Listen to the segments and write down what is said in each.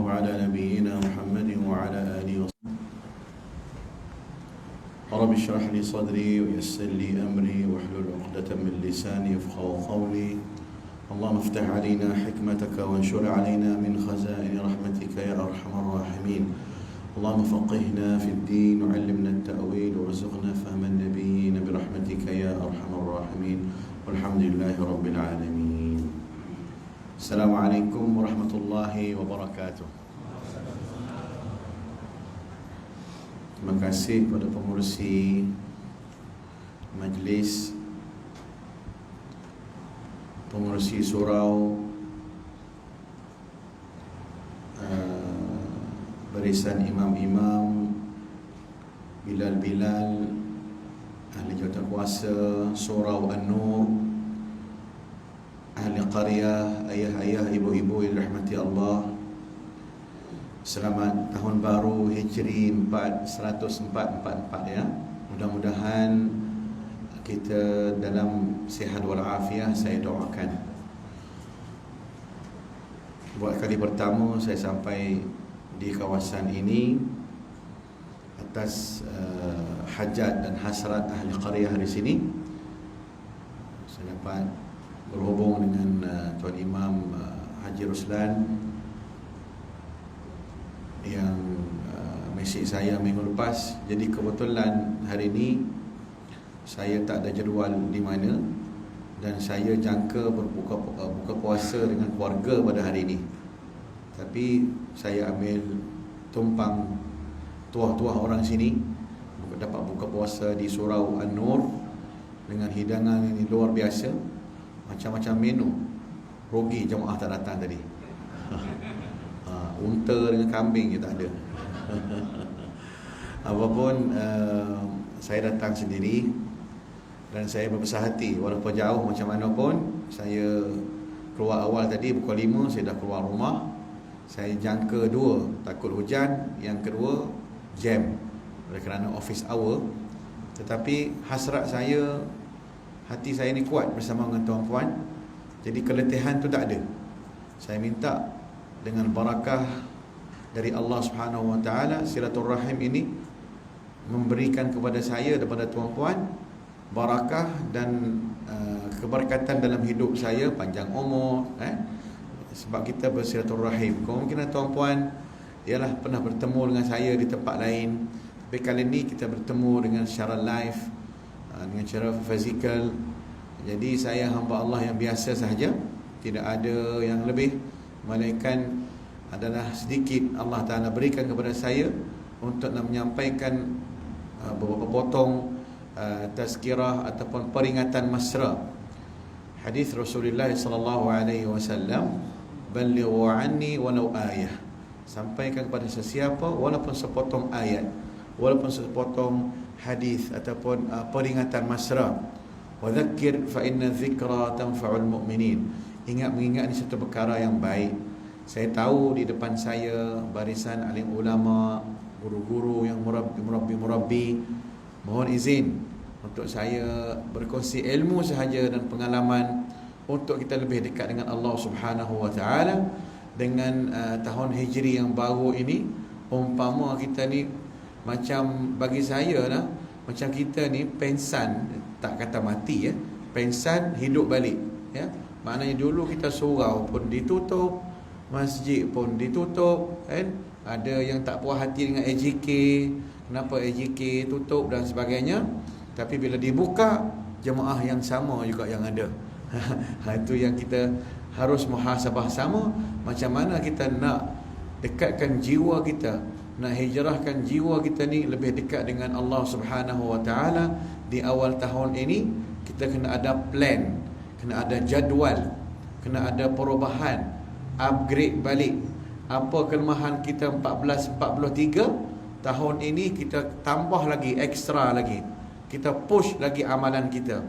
على نبينا محمد وعلى آله وصحبه. رب اشرح لي صدري ويسر لي أمري واحلل عقدة من لساني يفقهوا قولي. اللهم افتح علينا حكمتك وانشر علينا من خزائن رحمتك يا أرحم الراحمين. اللهم فقهنا في الدين وعلمنا التأويل وارزقنا فهم النبيين برحمتك يا أرحم الراحمين. والحمد لله رب العالمين. Assalamualaikum warahmatullahi wabarakatuh. Terima kasih kepada pengurusi majlis, pengurusi surau, barisan imam-imam, bilal-bilal, ahli jawatankuasa surau An-Nur, ahli qaryah, ayah-ayah, ibu-ibu yang dirahmati Allah. Selamat tahun baru Hijri 1444 ya. Mudah-mudahan kita dalam sihat walafiat, saya doakan. Buat kali pertama saya sampai di kawasan ini atas hajat dan hasrat ahli qaryah di sini. Saya dapat berhubung dengan Tuan Imam Haji Ruslan yang mesej saya minggu lepas. Jadi kebetulan hari ini saya tak ada jadual di mana, dan saya jangka buka puasa dengan keluarga pada hari ini. Tapi saya ambil tumpang tuah-tuah orang sini, dapat buka puasa di surau An-Nur dengan hidangan ini luar biasa, macam-macam menu. Rugi jemaah tak datang tadi. Unta dengan kambing je tak ada. Apapun, saya datang sendiri dan saya berbesar hati. Walaupun jauh macam mana pun, saya keluar awal tadi pukul 5, saya dah keluar rumah. Saya jangka 2, takut hujan. Yang kedua, jam oleh kerana office hour. Tetapi hasrat saya, hati saya ni kuat bersama dengan tuan-puan. Jadi keletihan tu tak ada. Saya minta dengan barakah dari Allah Subhanahu Wa Taala, silaturrahim ini memberikan kepada saya daripada tuan-puan barakah dan keberkatan dalam hidup saya, panjang umur, sebab kita bersilaturrahim. Kemungkinan tuan-puan ialah pernah bertemu dengan saya di tempat lain, tapi kali ini kita bertemu dengan secara live, dengan cara fizikal. Jadi saya hamba Allah yang biasa sahaja, tidak ada yang lebih, melainkan adalah sedikit Allah Ta'ala berikan kepada saya untuk nak menyampaikan beberapa potong tazkirah ataupun peringatan mesra hadis Rasulullah sallallahu alaihi wasallam, ballighu anni walau ayah. Sampaikan kepada sesiapa walaupun sepotong ayat, walaupun sepotong hadis ataupun peringatan mesra. Wa dhakkir fa inna dhikra tanfa'ul mu'minin. Mengingat ni satu perkara yang baik. Saya tahu di depan saya barisan alim ulama, guru-guru yang murabbi. Mohon izin untuk saya berkongsi ilmu sahaja dan pengalaman untuk kita lebih dekat dengan Allah Subhanahu Wa Taala. Dengan tahun Hijri yang baru ini, umpama kita ni macam, bagi saya lah, macam kita ni pensan, tak kata mati ya, pensan hidup balik ya. Maknanya dulu kita surau pun ditutup, masjid pun ditutup kan. Ada yang tak puas hati dengan AJK, kenapa AJK tutup dan sebagainya. Tapi bila dibuka, jemaah yang sama juga yang ada. Itu yang kita harus muhasabah sama. Macam mana kita nak dekatkan jiwa kita, nak hijrahkan jiwa kita ni lebih dekat dengan Allah Subhanahu Wa Taala. Di awal tahun ini kita kena ada plan, kena ada jadual, kena ada perubahan, upgrade balik. Apa kelemahan kita 1443, tahun ini kita tambah lagi, ekstra lagi. Kita push lagi amalan kita.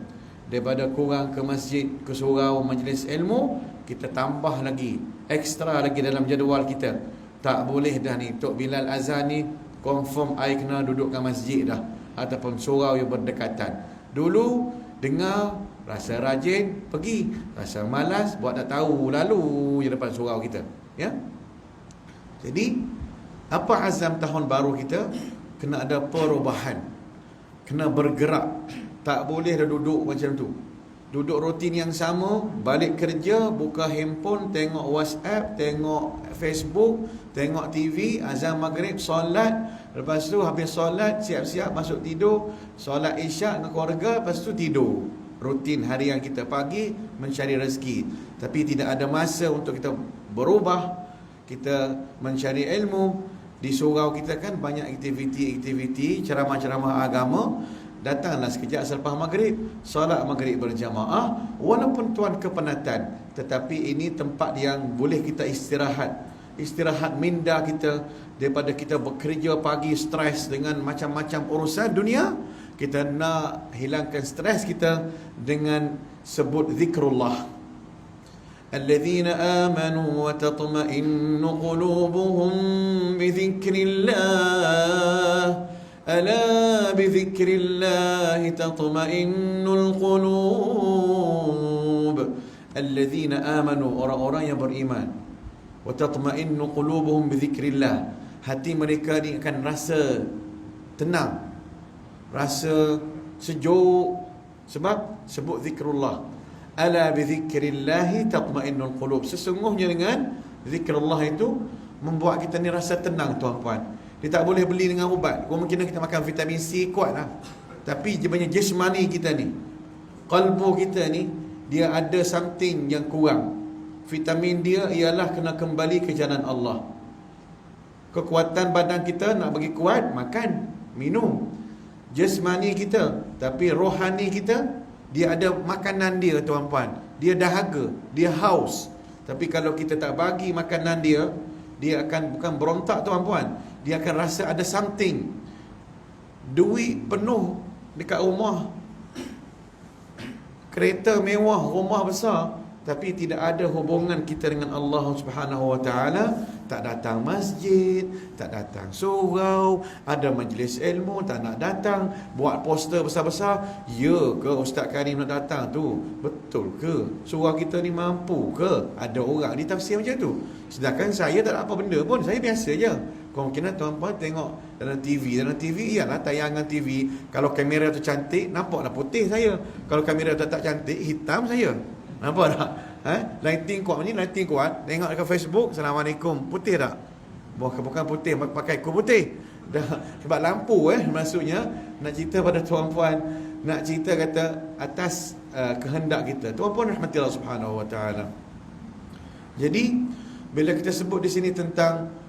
Daripada kurang ke masjid, ke surau, majlis ilmu, kita tambah lagi, ekstra lagi dalam jadual kita. Tak boleh dah ni, Tok Bilal azan ni confirm I kena duduk kat masjid dah, ataupun surau yang berdekatan. Dulu dengar, rasa rajin, pergi. Rasa malas, buat tak tahu, lalu je depan surau kita. Ya. Jadi apa azam tahun baru kita? Kena ada perubahan, kena bergerak. Tak boleh dah duduk macam tu, duduk rutin yang sama. Balik kerja, buka handphone, tengok WhatsApp, tengok Facebook, tengok TV, azan maghrib, solat. Lepas tu habis solat, siap-siap masuk tidur, solat isyak dengan keluarga, lepas tu tidur. Rutin harian kita. Pagi mencari rezeki, tapi tidak ada masa untuk kita berubah, kita mencari ilmu. Di surau kita kan banyak aktiviti-aktiviti, ceramah-ceramah agama. Datanglah sekejap selepas maghrib, solat maghrib berjamaah. Walaupun tuan kepenatan, tetapi ini tempat yang boleh kita istirahat. Istirahat minda kita daripada kita bekerja pagi, stres dengan macam-macam urusan dunia. Kita nak hilangkan stres kita dengan sebut zikrullah. Alladzina amanu wa tatma'innu qulubuhum bi dzikrillah. Ala bi dzikrillah tatma'innul qulub. Alladzina amanu, orang-orang yang beriman. Wa tatma'innu qulubuhum bi dzikrillah. Hati mereka ni akan rasa tenang, rasa sejuk, sebab sebut zikrullah. Ala bi dzikrillah tatma'innul qulub. Sesungguhnya dengan zikrullah itu membuat kita ni rasa tenang, tuan-puan. Dia tak boleh beli dengan ubat. Kemungkinan kita makan vitamin C kuat lah, tapi dia punya jasmani kita ni, qalbu kita ni, dia ada something yang kurang. Vitamin dia ialah kena kembali ke jalan Allah. Kekuatan badan kita nak bagi kuat, makan, minum. Jasmani kita, tapi rohani kita, dia ada makanan dia, tuan-puan. Dia dahaga, dia haus. Tapi kalau kita tak bagi makanan dia, dia akan bukan berontak, tuan-puan, dia akan rasa ada something. Duit penuh dekat rumah, kereta mewah, rumah besar, tapi tidak ada hubungan kita dengan Allah Subhanahu Wa Taala. Tak datang masjid, tak datang surau, ada majlis ilmu tak nak datang, buat poster besar-besar. Ya ke Ustaz Karim nak datang tu? Betul ke? Surau kita ni mampu ke? Ada orang ditafsir macam tu. Sedangkan saya tak ada apa benda pun, saya biasa je. Kemungkinan tuan-puan tengok dalam TV ialah tayangan TV. Kalau kamera tu cantik, nampaklah putih saya. Kalau kamera tu tak cantik, hitam saya. Nampak tak? Lighting kuat ni, lighting kuat. Tengok dekat Facebook, Assalamualaikum, putih tak? Bukan putih, pakai kulit putih. Sebab lampu maksudnya nak cerita pada tuan-puan, nak cerita kata atas kehendak kita. Tuan-puan rahmati Allah Subhanahu Wa Taala. Jadi bila kita sebut di sini tentang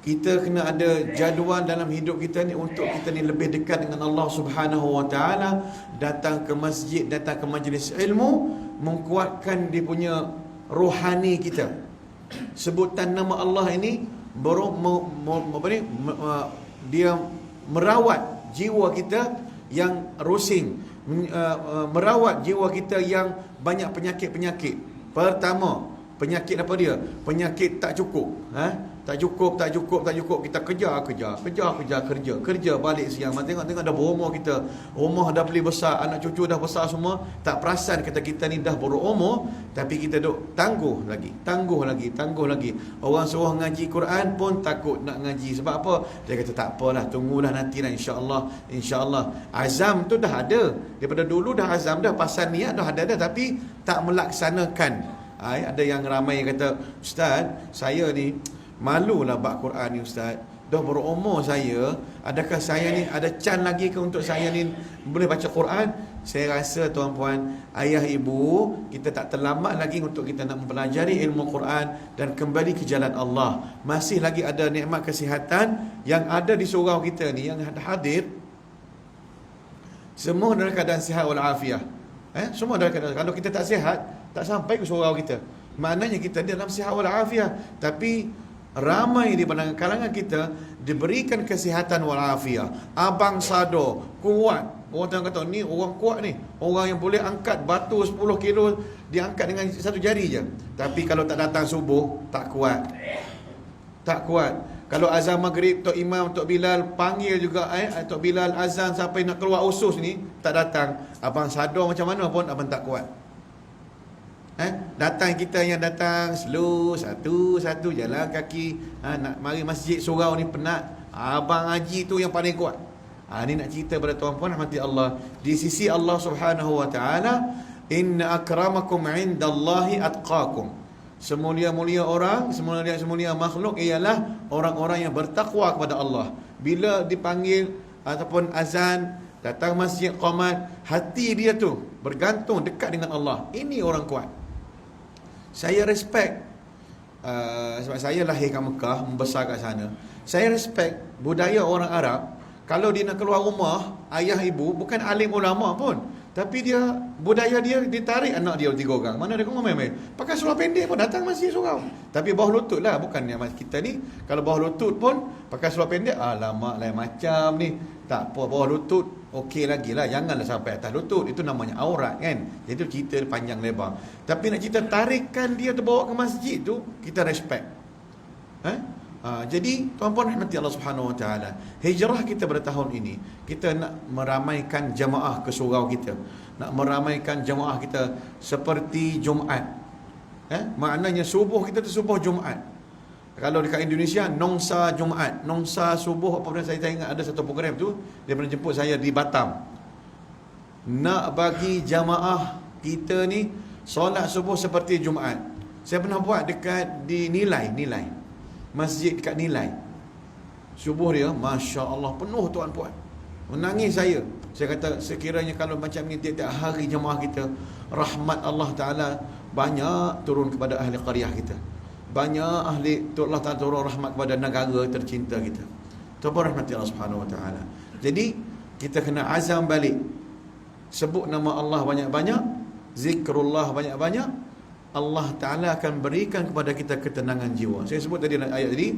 kita kena ada jadual dalam hidup kita ni untuk kita ni lebih dekat dengan Allah Subhanahu Wa Taala, datang ke masjid, datang ke majlis ilmu, menguatkan dia punya rohani kita. Sebutan nama Allah ini dia merawat jiwa kita yang rosing, merawat jiwa kita yang banyak penyakit-penyakit. Pertama, penyakit apa dia? Penyakit tak cukup. Tak cukup. Kita kerja balik siang. Tengok dah berumur kita. Rumah dah beli besar, anak cucu dah besar semua. Tak perasan kata kita ni dah berumur, tapi kita duk tangguh lagi. Orang suruh ngaji Quran pun takut nak ngaji. Sebab apa? Dia kata tak apalah, tunggulah nantilah, insya-Allah. Azam tu dah ada. Daripada dulu dah azam dah, pasal niat dah ada dah, tapi tak melaksanakan. Ada yang ramai yang kata, Ustaz, saya ni malulah bab Quran ni Ustaz. Dah berumur saya, adakah saya ni ada can lagi ke untuk saya ni boleh baca Quran? Saya rasa tuan-puan, ayah ibu, kita tak terlambat lagi untuk kita nak mempelajari ilmu Quran dan kembali ke jalan Allah. Masih lagi ada nikmat kesihatan yang ada di surau kita ni, yang hadir semua dalam keadaan sihat walafiat. Semua dalam keadaan, kalau kita tak sihat, tak sampai ke surau kita. Maknanya kita dalam sihat walafiat, tapi ramai di kalangan kita diberikan kesihatan walafiat. Abang Sado kuat. Orang tengok kata ni orang kuat ni, orang yang boleh angkat batu 10 kilo diangkat dengan satu jari je. Tapi kalau tak datang subuh, tak kuat. Kalau azan maghrib, Tok Imam, Tok Bilal panggil juga, Tok Bilal azan sampai nak keluar usus ni, tak datang. Abang Sado macam mana pun abang tak kuat. Datang kita yang datang slow, satu-satu jalan kaki, nak mari masjid surau ni penat. Abang Haji tu yang paling kuat. Ni nak cerita pada tuan-puan rahmati Allah. Di sisi Allah Subhanahu wa taala, inna akramakum indallahi atqakum. Semulia-mulia orang, semulia makhluk ialah orang-orang yang bertakwa kepada Allah. Bila dipanggil ataupun azan, datang masjid qamat, hati dia tu bergantung dekat dengan Allah. Ini orang kuat. Saya respect, sebab saya lahir kat Mekah, membesar kat sana. Saya respect budaya orang Arab. Kalau dia nak keluar rumah, ayah ibu bukan alim ulama pun, tapi dia, budaya dia, ditarik anak dia 3 orang. Mana dia main-main pakai seluar pendek pun datang masjid surau. Tapi bawah lutut lah, bukan yang kita ni. Kalau bawah lutut pun pakai seluar pendek, alamak lain macam ni. Tak apa, bawah lutut okey lagi lah, janganlah sampai atas lutut. Itu namanya aurat kan. Jadi itu cerita panjang lebar. Tapi nak cerita tarikan dia tu bawa ke masjid tu, kita respect. Jadi tuan-puan rahmati Allah Subhanahu wa taala, hijrah kita pada tahun ini, kita nak meramaikan jemaah ke surau kita, nak meramaikan jemaah kita seperti Jumaat. Maknanya subuh kita tu subuh Jumaat. Kalau dekat Indonesia Nongsa Jumaat, Nongsa subuh. Apa pernah saya ingat ada satu program tu, dia pernah jemput saya di Batam. Nak bagi jemaah kita ni solat subuh seperti Jumaat. Saya pernah buat dekat di Nilai, masjid dekat Nilai. Subuh dia, Masya Allah, penuh tuan-puan. Menangis saya. Saya kata, sekiranya kalau macam ni tiap-tiap hari jemaah kita, rahmat Allah Ta'ala banyak turun kepada ahli qaryah kita. Banyak ahli, Allah Ta'ala turun rahmat kepada negara tercinta kita. Tuan-puan rahmati Allah Subhanahu Wa Ta'ala. Jadi, kita kena azam balik. Sebut nama Allah banyak-banyak, zikrullah banyak-banyak, Allah Ta'ala akan berikan kepada kita ketenangan jiwa. Saya sebut tadi ayat tadi,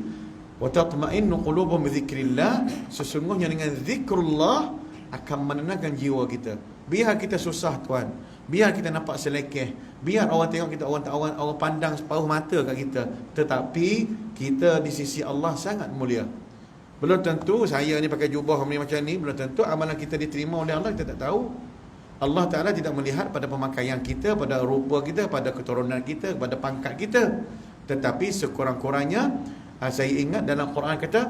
wa tatma'innu qulubuhum bi dzikrillah. Sesungguhnya dengan zikrullah akan menenangkan jiwa kita. Biar kita susah tuan, biar kita nampak selekeh, biar orang tengok kita, orang pandang separuh mata kat kita, tetapi kita di sisi Allah sangat mulia. Belum tentu saya ni pakai jubah macam ni, belum tentu amalan kita diterima oleh Allah, kita tak tahu. Allah Ta'ala tidak melihat pada pemakaian kita, pada rupa kita, pada keturunan kita, pada pangkat kita. Tetapi sekurang-kurangnya, saya ingat dalam Quran kata,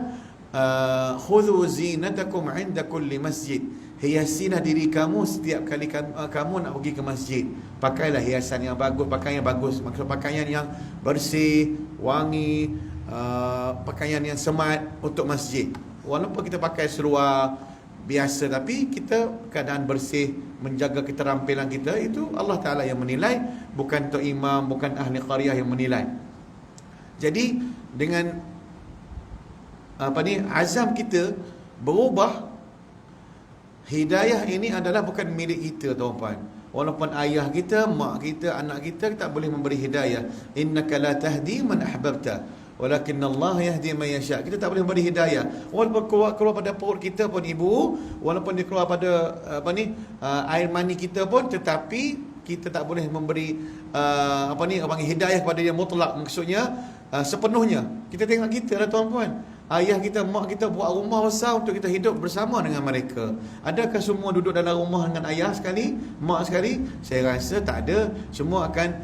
khudhu zinatakum inda kulli masjid. Hiasilah diri kamu setiap kali kamu nak pergi ke masjid. Pakailah hiasan yang bagus, pakaian yang bagus. Maksud pakaian yang bersih, wangi, pakaian yang smart untuk masjid. Walaupun kita pakai seluar biasa, tapi kita keadaan bersih, menjaga keterampilan kita, itu Allah Ta'ala yang menilai, bukan tok imam, bukan ahli qaryah yang menilai. Jadi dengan azam kita berubah, hidayah ini adalah bukan milik kita tuan-puan. Walaupun ayah kita, mak kita, anak kita tak boleh memberi hidayah. Innaka la tahdi man ahbabta, walakin Allah yahdi man yasha. Kita tak boleh memberi hidayah. Walaupun keluar pada perut kita pun ibu, walaupun dia keluar pada air mani kita pun, tetapi kita tak boleh memberi hidayah kepada dia mutlak. Maksudnya sepenuhnya. Kita tengok kita lah tuan-puan. Ayah kita, mak kita buat rumah besar untuk kita hidup bersama dengan mereka. Adakah semua duduk dalam rumah dengan ayah sekali, mak sekali? Saya rasa tak ada. Semua akan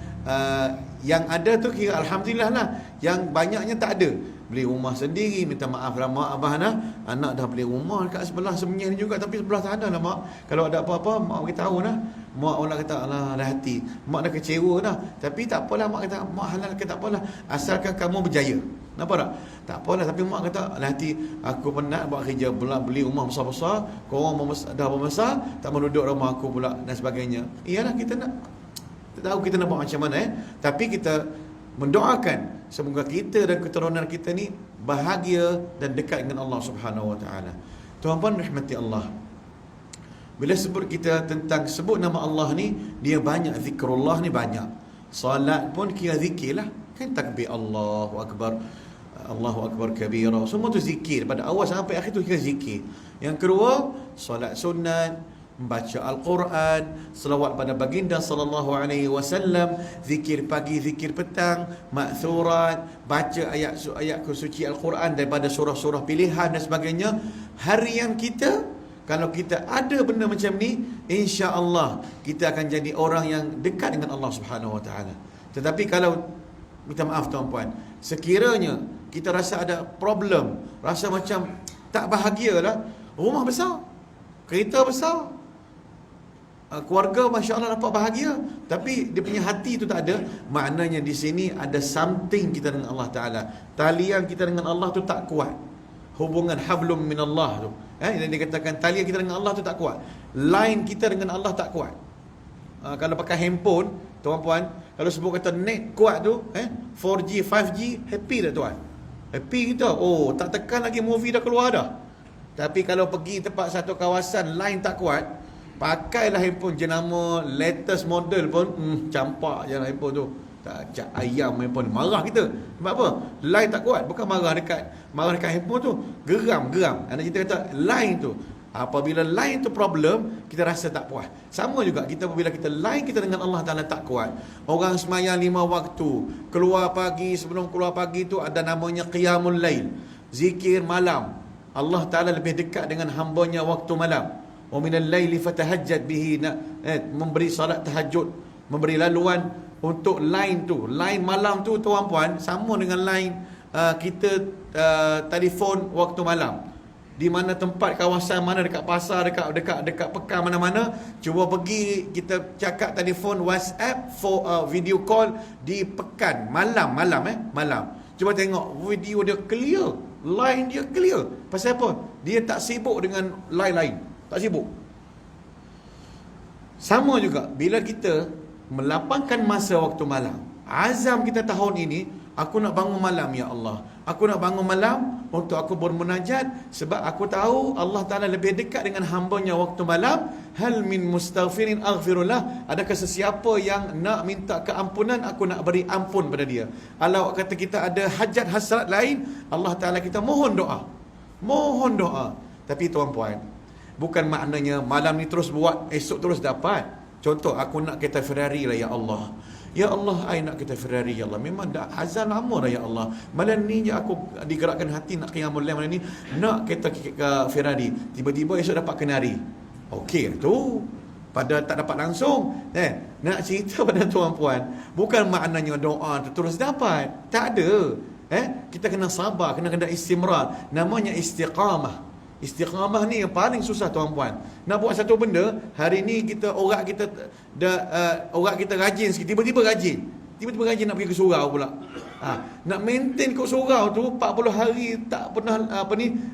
yang ada tu kira alhamdulillah lah. Yang banyaknya tak ada. Beli rumah sendiri, minta maaf lah mak abah nah. Anak dah beli rumah dekat sebelah semenyih ni juga, tapi sebelah tak ada lah mak. Kalau ada apa-apa mak beritahu lah. Mak orang kata alah dah hati. Mak dah kecewa dah. Tapi tak apalah, mak kata mak halal ke tak apalah, asalkan kamu berjaya. Nampak tak? Tak apalah, tapi mak kata alah hati, aku penat buat kerja pula, beli rumah besar-besar, korang dah membesar, tak mau duduk rumah aku pula dan sebagainya. Iyalah, kita nak tahu kita nak buat macam mana tapi kita mendoakan semoga kita dan keturunan kita ni bahagia dan dekat dengan Allah Subhanahu Wa Taala. Tuan-puan rahmati Allah, bila sebut kita tentang sebut nama Allah ni, dia banyak, zikrullah ni banyak. Salat pun kira zikir lah kan, takbir Allahu Akbar, Allahu Akbar kabira, semua tu zikir. Pada awal sampai akhir tu kira zikir. Yang kedua, solat sunat, membaca Al-Quran, selawat pada baginda sallallahu alaihi wasallam, zikir pagi, zikir petang, ma'thurat, baca ayat-ayat suci Al-Quran daripada surah-surah pilihan dan sebagainya. Harian kita Kalau kita ada benda macam ni, insya-Allah kita akan jadi orang yang dekat dengan Allah Subhanahu Wa Taala. Tetapi kalau, minta maaf tuan-puan, sekiranya kita rasa ada problem, rasa macam tak bahagia lah, rumah besar, kereta besar, keluarga Masya Allah nampak bahagia, tapi dia punya hati tu tak ada, maknanya di sini ada something kita dengan Allah Ta'ala. Talian kita dengan Allah tu tak kuat. Hubungan hablum minallah tu, yang dikatakan talian kita dengan Allah tu tak kuat. Line kita dengan Allah tak kuat. Kalau pakai handphone, tuan-puan, kalau sebut kata net kuat tu, 4G, 5G, happy dah tuan. Happy kita, oh tak tekan lagi, movie dah keluar dah. Tapi kalau pergi tempat satu kawasan, line tak kuat, pakailah handphone jenama latest model pun, campak je handphone tu. Tak cak ayam handphone, marah kita. Sebab apa? Line tak kuat. Bukan marah dekat handphone tu, geram. Anak kita kata line tu, apabila line tu problem, kita rasa tak puas. Sama juga kita, apabila kita line kita dengan Allah Ta'ala tak kuat. Orang semayang 5 waktu, keluar pagi, sebelum keluar pagi tu ada namanya qiyamul lail, zikir malam. Allah Ta'ala lebih dekat dengan hambanya waktu malam. Wa minal laili fatahajjad bihi, memberi salat tahajud, memberi laluan untuk line tu. Line malam tu tuan-puan sama dengan line kita telefon waktu malam. Di mana tempat kawasan mana, dekat pasar, dekat pekan mana-mana, cuba pergi kita cakap telefon WhatsApp for video call di pekan malam. Cuba tengok video dia clear, line dia clear. Pasal apa? Dia tak sibuk dengan line lain, tak sibuk. Sama juga bila kita melapangkan masa waktu malam. Azam kita tahun ini, aku nak bangun malam ya Allah. Aku nak bangun malam untuk aku bermunajat, sebab aku tahu Allah Ta'ala lebih dekat dengan hambanya waktu malam. Hal min mustaghfirin aghfirullah. Adakah sesiapa yang nak minta keampunan, aku nak beri ampun pada dia. Kalau kata kita ada hajat hasrat lain, Allah Ta'ala kita mohon doa. Tapi tuan-puan, bukan maknanya malam ni terus buat, esok terus dapat. Contoh, aku nak kereta Ferrari lah ya Allah. Ya Allah, I nak kereta Ferrari ya Allah. Memang dah azan lama dah ya Allah. Malam ni je aku digerakkan hati nak qiyamul lail, malam ni nak kereta Ferrari. Tiba-tiba esok dapat Kenari. Okey tu. Pada tak dapat langsung. Nak cerita pada tuan-puan, bukan maknanya doa tu terus dapat. Tak ada. Kita kena sabar, kena istimrar. Namanya istiqamah. Istiqamah ni yang paling susah tuan-puan. Nak buat satu benda, hari ni kita orang kita rajin sikit, tiba-tiba rajin nak pergi ke surau pula. Nak maintain ke surau tu 40 hari tak pernah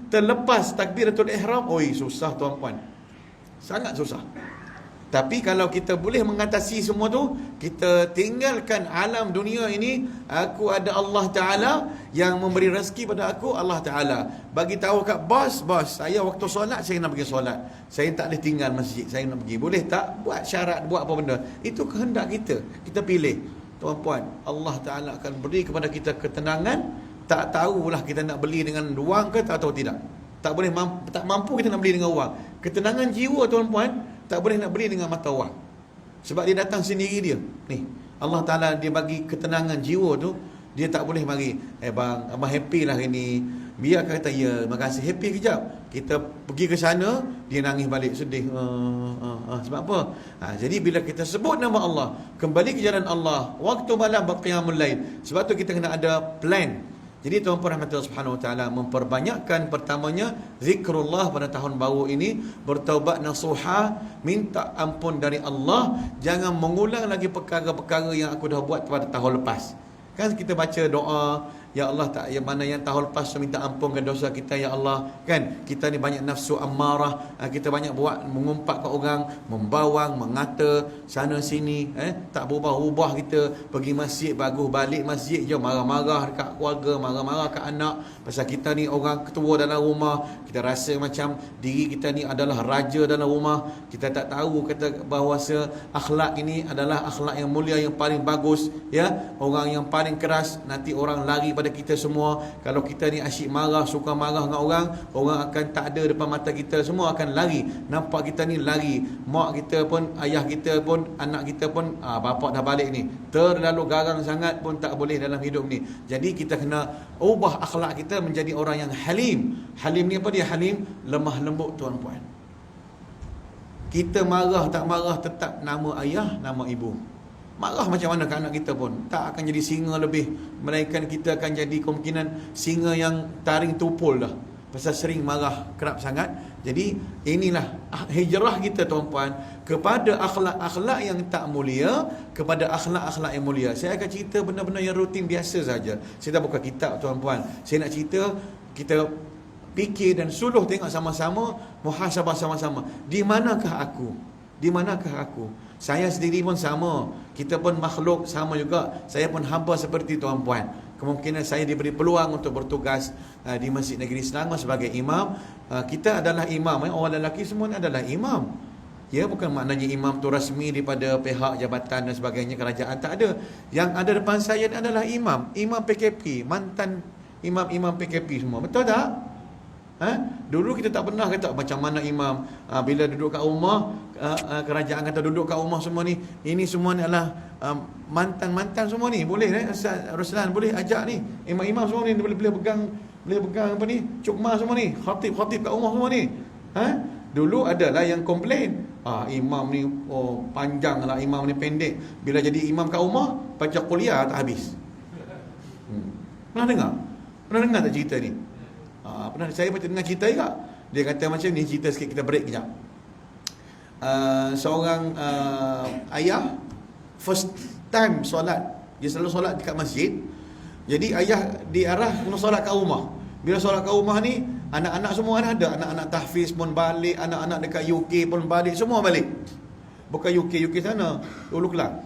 terlepas takbiratul ihram. Oi, susah tuan-puan. Sangat susah. Tapi kalau kita boleh mengatasi semua tu, kita tinggalkan alam dunia ini, aku ada Allah Ta'ala yang memberi rezeki pada aku. Allah Ta'ala bagi tahu kat bos, saya waktu solat saya nak pergi solat, saya tak boleh tinggal masjid, saya nak pergi, boleh tak? Buat syarat, buat apa benda, itu kehendak kita pilih. Tuan-puan, Allah Ta'ala akan beri kepada kita ketenangan. Tak tahulah kita nak beli dengan wang ke atau tidak. Tak mampu kita nak beli dengan wang. Ketenangan jiwa tuan-puan tak boleh nak beli dengan mata wang, sebab dia datang sendiri dia. Ni Allah Ta'ala dia bagi ketenangan jiwa tu, dia tak boleh bagi bang, abang happy lah hari ni, biar kata ya makasih, happy kejap, kita pergi ke sana dia nangis balik sedih. Sebab apa? Jadi bila kita sebut nama Allah, kembali ke jalan Allah, waktu malam berqiyamul lail, sebab tu kita kena ada plan. Jadi tuan-tuan rahmatullah subhanahu wa ta'ala, memperbanyakkan pertamanya zikrullah pada tahun baru ini, bertaubat nasuha, minta ampun dari Allah, jangan mengulang lagi perkara-perkara yang aku dah buat pada tahun lepas. Kan kita baca doa, ya Allah, tak yang mana yang tahun lepas tu minta ampunkan dosa kita ya Allah. Kan kita ni banyak nafsu ammarah, kita banyak buat mengumpat ke orang, membawang, mengata sana sini, tak berubah-ubah. Kita pergi masjid, bagus balik masjid je marah-marah dekat keluarga, marah-marah kat anak, pasal kita ni orang ketua dalam rumah, kita rasa macam diri kita ni adalah raja dalam rumah. Kita tak tahu kata bahawasa akhlak ini adalah akhlak yang mulia, yang paling bagus, ya. Orang yang paling keras, nanti orang lari pada kita semua. Kalau kita ni asyik marah, suka marah dengan orang akan tak ada depan mata kita, semua akan lari. Nampak kita ni lari, mak kita pun, ayah kita pun, anak kita pun, bapak dah balik ni, terlalu garang sangat pun tak boleh dalam hidup ni. Jadi kita kena ubah akhlak kita menjadi orang yang halim. Halim ni apa dia? Halim lemah lembut tuan-puan. Kita marah tak marah tetap nama ayah, nama ibu. Marah macam mana ke anak kita pun tak akan jadi singa lebih, melainkan kita akan jadi kemungkinan singa yang taring tupul dah, pasal sering marah kerap sangat. Jadi inilah hijrah kita tuan-puan, kepada akhlak-akhlak yang tak mulia kepada akhlak-akhlak yang mulia. Saya akan cerita benda-benda yang rutin biasa saja. Saya dah buka kitab tuan-puan. Saya nak cerita, kita fikir dan suluh tengok sama-sama, muhasabah sama-sama. Di manakah aku? Di manakah aku? Saya sendiri pun sama. Kita pun makhluk sama juga. Saya pun hamba seperti tuan-puan. Kemungkinan saya diberi peluang untuk bertugas di Masjid Negeri Selangor sebagai imam. Kita adalah imam. Orang lelaki semua adalah imam. Ya, bukan maknanya imam tu rasmi daripada pihak jabatan dan sebagainya, kerajaan. Tak ada. Yang ada depan saya ni adalah imam. Imam PKP. Mantan imam-imam PKP semua. Betul tak? Dulu kita tak pernah kata macam mana imam. Bila duduk kat rumah, kerajaan kata duduk kat rumah semua ni, ini semua ni adalah mantan-mantan semua ni. Boleh Ustaz Ruslan boleh ajak ni imam-imam semua ni, boleh pegang apa ni, cukma semua ni, khatib kat rumah semua ni. Dulu adalah yang komplain, imam ni panjang lah, imam ni pendek. Bila jadi imam kat rumah, baca kuliah tak habis. Pernah dengar tak cerita ni? Pernah saya baca dengar cerita juga. Dia kata macam ni, cerita sikit, kita break kejap. Seorang ayah first time solat, dia selalu solat dekat masjid. Jadi ayah diarah kena solat kat rumah. Bila solat kat rumah ni, anak-anak semua ada. Anak-anak tahfiz pun balik, anak-anak dekat UK pun balik, semua balik. Bukan UK sana, Ulu Kelang.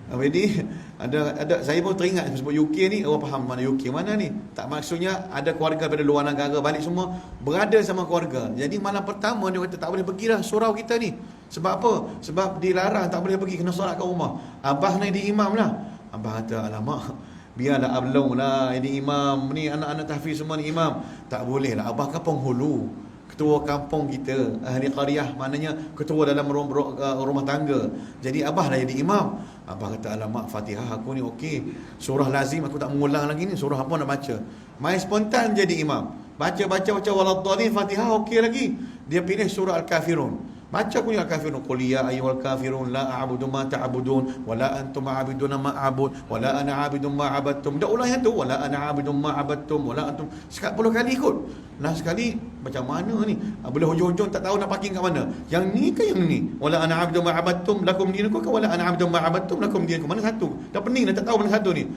Jadi ada saya pun teringat sebut UK ni, orang faham mana UK mana ni. Tak maksudnya ada keluarga daripada luar negara balik semua berada sama keluarga. Jadi malam pertama dia kata tak boleh pergilah surau kita ni. Sebab apa? Sebab dilarang, tak boleh pergi, kena solat kat rumah. Abah ni di imam lah. Abah kata alamak, biarlah ablong lah ini imam ni, anak-anak tahfiz semua ni imam. Tak boleh lah, abah kan penghulu, ketua kampung kita, ahli qaryah, maknanya ketua dalam rumah tangga. Jadi abah dah jadi imam. Abah kata alamak, Fatihah aku ni okey, surah lazim aku tak mengulang lagi ni, surah apa nak baca. Main spontan jadi imam. Baca waladhdallin, Fatihah okey lagi. Dia pilih surah Al-Kafirun. Baca punya Al-Kafirun, qul ya ayyuhal kafirun la a'budu ma ta'budun wa la antum a'buduna ma a'bud wa la ana 'abidun ma 'abadtum. Dah ulang yang tu, wa la ana 'abidun ma 'abadtum wa la antum. 10 kali ikut. Nah sekali macam mana ni? Boleh hujung-hujung tak tahu nak parking kat mana. Yang ni ke yang ni? Wa la ana 'abidun ma 'abadtum lakum dinukum ke wa la ana 'abidun ma 'abadtum lakum dinukum. Mana satu? Dah pening dah tak tahu mana satu ni.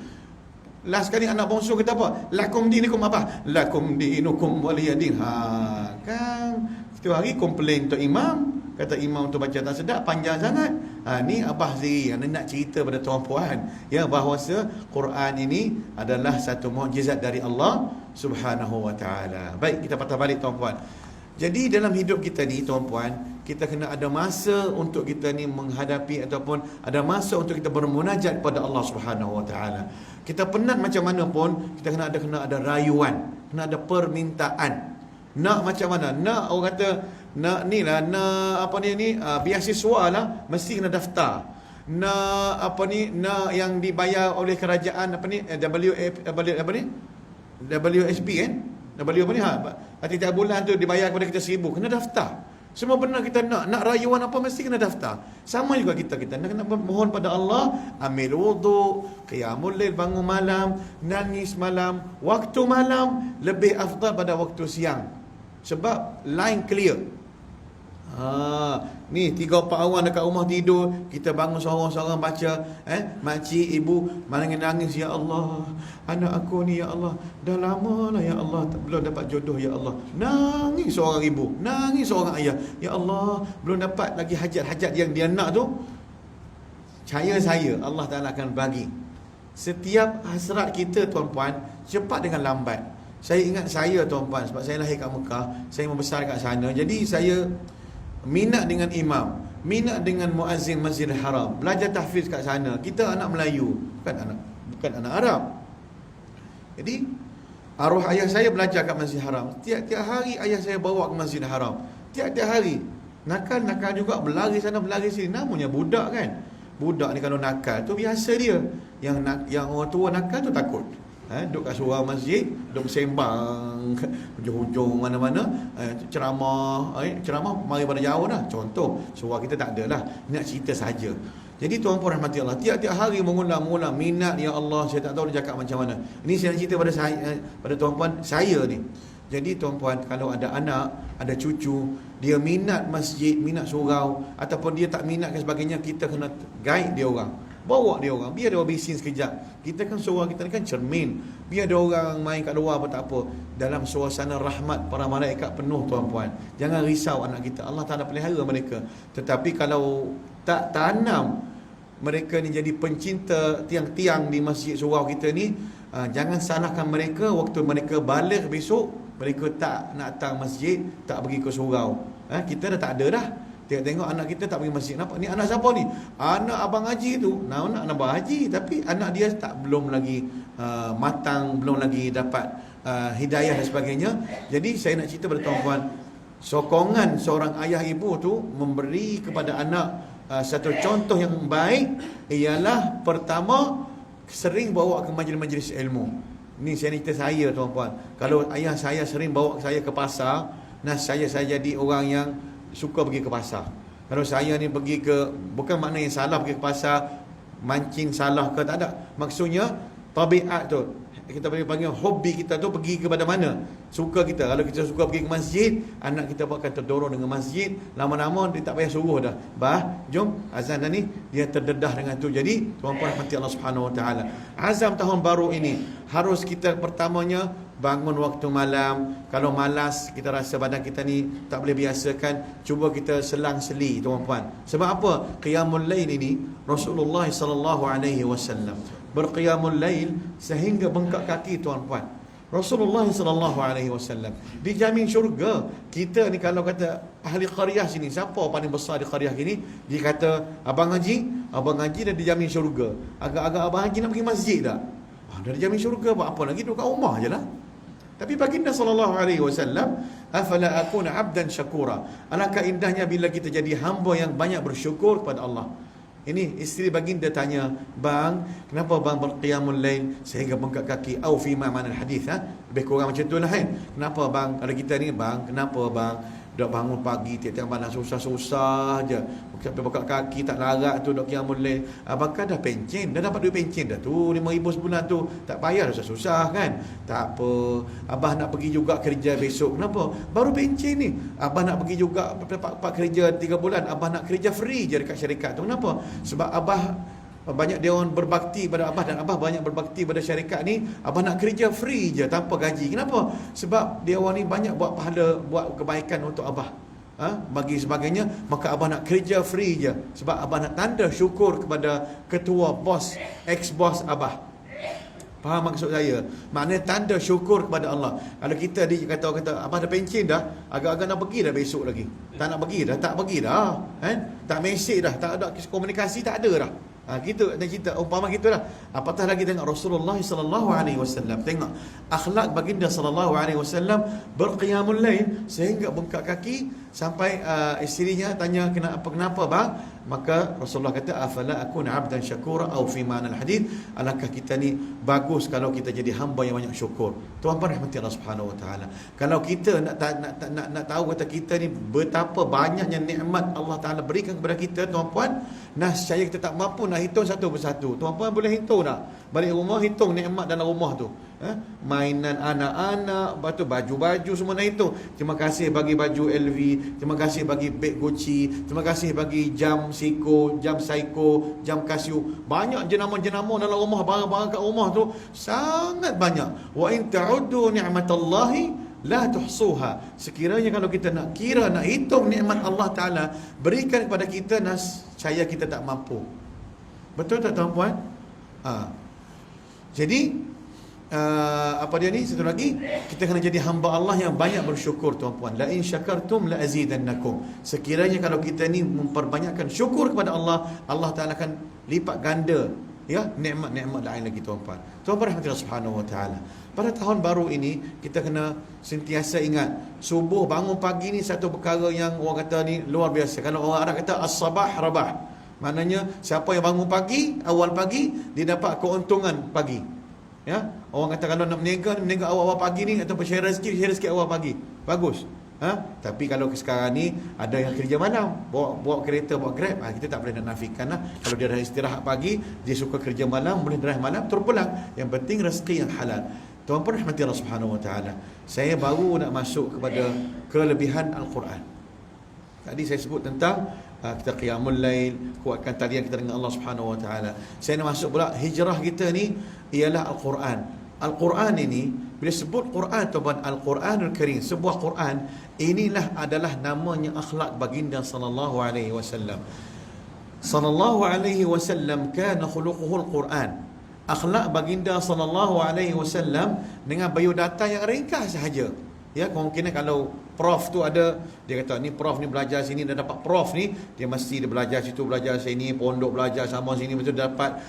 Last sekali anak bongsu kata apa? Lakum dinukum apa? Lakum dinukum waliyadin. Kan setiap hari komplain untuk imam. Kata imam tu baca tak sedap, panjang sangat. Ni abah sendiri yang nak cerita pada tuan-puan, ya, bahawasa Quran ini adalah satu mukjizat dari Allah Subhanahu wa taala. Baik, kita patah balik tuan-puan. Jadi dalam hidup kita ni tuan-puan, kita kena ada masa untuk kita ni menghadapi, ataupun ada masa untuk kita bermunajat pada Allah Subhanahu wa taala. Kita penat macam mana pun, kita kena ada rayuan, kena ada permintaan. Nak macam mana? Nak orang kata nak ni lah, nak apa ni beasiswa lah, mesti kena daftar. Nak apa ni, nak yang dibayar oleh kerajaan apa ni, WSP kan? W apa ni tiap bulan tu dibayar kepada kita 1,000, kena daftar. Semua benda kita nak rayuan apa mesti kena daftar. Sama juga kita nak kena mohon pada Allah, ambil wudu, qiyamul lail, bangun malam, nangis malam. Waktu malam lebih afdal pada waktu siang, sebab line clear. Ni 3-4 orang dekat rumah tidur, kita bangun seorang-seorang baca, makcik, ibu nangis, ya Allah, anak aku ni ya Allah, dah lama lah ya Allah belum dapat jodoh ya Allah. Nangis seorang ibu, nangis seorang ayah, ya Allah belum dapat lagi hajat-hajat yang dia nak tu. Percaya saya, Allah Ta'ala akan bagi. Setiap hasrat kita tuan-puan, cepat dengan lambat. Saya ingat saya tuan-puan, sebab saya lahir kat Mekah, saya membesar kat sana. Jadi saya minat dengan imam, minat dengan muazzin Masjidil Haram, belajar tahfiz kat sana. Kita anak Melayu, bukan anak Arab. Jadi arwah ayah saya belajar kat Masjidil Haram. Tiap-tiap hari ayah saya bawa ke Masjidil Haram. Tiap-tiap hari. Nakal juga, berlari sana berlari sini. Namanya budak kan. Budak ni kalau nakal tu biasa dia. Yang orang tua nakal tu takut. Duduk kat surau masjid, duduk sembang hujung-hujung mana-mana, ceramah mari pada jauh dah. Contoh, surau kita tak ada lah, nak cerita saja. Jadi tuan-puan rahmati Allah, tiap-tiap hari mengulang-ulang minat, ya Allah, saya tak tahu dia cakap macam mana. Ini saya nak cerita pada saya, pada tuan-puan saya ni. Jadi tuan-puan, kalau ada anak, ada cucu, dia minat masjid, minat surau, ataupun dia tak minat dan sebagainya, kita kena guide dia orang, bawa dia orang, biar dia orang bising sekejap. Kita kan surau kita ni kan cermin, biar dia orang main kat luar pun tak apa, dalam suasana rahmat para malaikat penuh tuan-puan. Jangan risau anak kita, Allah Ta'ala pelihara mereka. Tetapi kalau tak tanam mereka ni jadi pencinta tiang-tiang di masjid surau kita ni, jangan salahkan mereka. Waktu mereka balik besok, mereka tak nak datang masjid, tak pergi ke surau. Kita dah tak ada dah. Tengok anak kita tak pergi masjid. Nampak? Ni anak siapa ni? Anak Abang Haji tu. Anak Abang Haji, tapi anak dia belum lagi matang, belum lagi dapat hidayah dan sebagainya. Jadi saya nak cerita pada tuan-tuan, sokongan seorang ayah ibu tu memberi kepada anak satu contoh yang baik ialah, pertama, sering bawa ke majlis-majlis ilmu. Ni saya cerita saya tuan-puan. Kalau ayah saya sering bawa saya ke pasar, saya jadi orang yang suka pergi ke pasar. Kalau saya ni pergi ke, bukan makna yang salah pergi ke pasar mancing salah ke, tak ada. Maksudnya tabiat tu, kita panggil hobi kita tu pergi kepada mana suka kita. Kalau kita suka pergi ke masjid, anak kita pun akan terdorong dengan masjid. Lama-lama dia tak payah suruh dah, jom azan dah ni, dia terdedah dengan tu. Jadi tuan-puan rahmati Allah Subhanahu Wa Taala, azam tahun baru ini harus kita pertamanya bangun waktu malam. Kalau malas, kita rasa badan kita ni tak boleh biasakan, cuba kita selang-seli tuan-puan. Sebab apa? Qiyamul lail ini Rasulullah sallallahu alaihi wasallam berqiyamul lail sehingga bengkak kaki tuan-puan. Rasulullah sallallahu alaihi wasallam dijamin syurga. Kita ni kalau kata ahli qaryah sini, siapa paling besar di qaryah sini, dia kata Abang Haji dah dijamin syurga. Agak-agak Abang Haji nak pergi masjid dah. Dah dijamin syurga, buat apa lagi, duduk kat rumah je lah. Tapi baginda sallallahu alaihi wasallam, afala akuna abdan syakura, alangkah indahnya bila kita jadi hamba yang banyak bersyukur kepada Allah. Ini isteri baginda tanya, bang, kenapa bang berqiyamul lail sehingga bengkak kaki? Au fi ma mana hadis, lebih kurang macam tu lah kan. Kenapa bang, kalau kita ni bang, kenapa bang dok bangun pagi tiap-tiap malam susah-susah je, sampai bengkak kaki tak larat tu dok qiyamul lail? Abang kan dah pencen, dah dapat duit pencen dah tu 5,000 sebulan tu, tak payah susah-susah kan. Tak apa, abah nak pergi juga kerja besok. Kenapa? Baru pencen ni. Abah nak pergi juga dapat kerja 3 bulan, abah nak kerja free je dekat syarikat tu. Kenapa? Sebab abah banyak dia orang berbakti pada abah, dan abah banyak berbakti pada syarikat ni. Abah nak kerja free je tanpa gaji. Kenapa? Sebab dia orang ni banyak buat pahala, buat kebaikan untuk abah, bagi sebagainya. Maka abah nak kerja free je, sebab abah nak tanda syukur kepada ketua bos, ex-bos abah. Faham maksud saya? Maknanya tanda syukur kepada Allah. Kalau kita kata abah dah pencen dah, agak-agak nak pergi dah besok lagi, tak nak pergi dah, tak pergi dah, tak mesej dah, tak ada komunikasi, tak ada dah. Kita nak cerita umpama gitulah. Apatah lagi tengok Rasulullah sallallahu alaihi wasallam, tengok akhlak baginda sallallahu alaihi wasallam berqiyamul lail sehingga bengkak kaki, sampai isterinya tanya kenapa bang? Maka Rasulullah kata, afala akuna abdan syakura au fi ma'anal hadith, alangkah kita ni bagus kalau kita jadi hamba yang banyak syukur. Tuan-tuan rahmati Allah Subhanahu Wa Taala, kalau kita nak tahu kata kita ni betapa banyaknya nikmat Allah Taala berikan kepada kita tuan-puan, nescaya kita tak mampu nak hitung satu persatu. Tuan-puan boleh hitung tak? Balik rumah hitung nikmat dalam rumah tu, mainan anak-anak, lepas tu baju-baju semua nak hitung. Terima kasih bagi baju LV, terima kasih bagi beg Gucci, terima kasih bagi jam Seiko, jam Seiko, jam Casio. Banyak jenama-jenama dalam rumah, barang-barang kat rumah tu sangat banyak. Wa in ta'uddu ni'matallahi la tuhsuha. Sekiranya kalau kita nak kira, nak hitung nikmat Allah Ta'ala berikan kepada kita, nescaya kita tak mampu. Betul tak tuan-puan? Jadi apa dia ni? Satu lagi, kita kena jadi hamba Allah yang banyak bersyukur tuan-puan. La in syakartum la azidannakum. Sekiranya kalau kita ni memperbanyakkan syukur kepada Allah, Allah Ta'ala akan lipat ganda nikmat-nikmat lain lagi tuan-puan. Tuan-puan rahmatullah subhanahu wa ta'ala, pada tahun baru ini kita kena sentiasa ingat, subuh bangun pagi ni satu perkara yang orang kata ni luar biasa. Kalau orang Arab kata as-sabah rabah, maknanya siapa yang bangun pagi, awal pagi, dia dapat keuntungan pagi. Ya, orang kata kalau nak meniaga awal-awal pagi ni ataupun share rezeki awal pagi. Bagus. Tapi kalau sekarang ni ada yang kerja malam, bawa kereta, bawa Grab, kita tak boleh nak nafikan lah. Kalau dia dah istirahat pagi, dia suka kerja malam, boleh drive malam, terus pulang. Yang penting rezeki yang halal. Tuan-tuan rahmati Allah Subhanahu Wa Taala. Saya baru nak masuk kepada kelebihan Al-Quran. Tadi saya sebut tentang kita qiyamul lail, kuatkan talian kita dengan Allah Subhanahu Wa Taala. Saya nak masuk pula hijrah kita ni ialah Al-Quran. Al-Quran ini, bila sebut Quran tuan, Al-Quranul Karim, sebuah Quran, inilah adalah namanya akhlak baginda sallallahu alaihi wasallam. Sallallahu alaihi wasallam kana khuluquhul Quran. Akhlak baginda sallallahu alaihi wasallam dengan biodata yang ringkas sahaja. Ya, kemungkinan kalau prof tu ada, dia kata ni prof ni belajar sini, dah dapat prof ni, dia mesti dia belajar situ, belajar sini, pondok belajar sama sini, betul dapat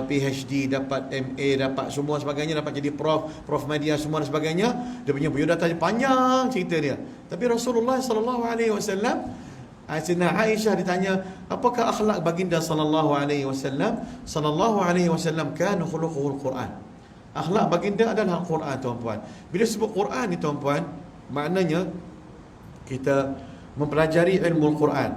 PhD, dapat MA, dapat semua sebagainya, dapat jadi prof media semua dan sebagainya. Dia punya biodata panjang cerita dia. Tapi Rasulullah sallallahu alaihi wasallam, Sayyidina Aisyah ditanya, apakah akhlak baginda sallallahu alaihi wasallam? Sallallahu alaihi wasallam kana khuluquhul Quran. Akhlak baginda adalah Al-Quran, tuan-puan. Bila sebut Quran ni, tuan-puan, maknanya kita mempelajari ilmu Al-Quran.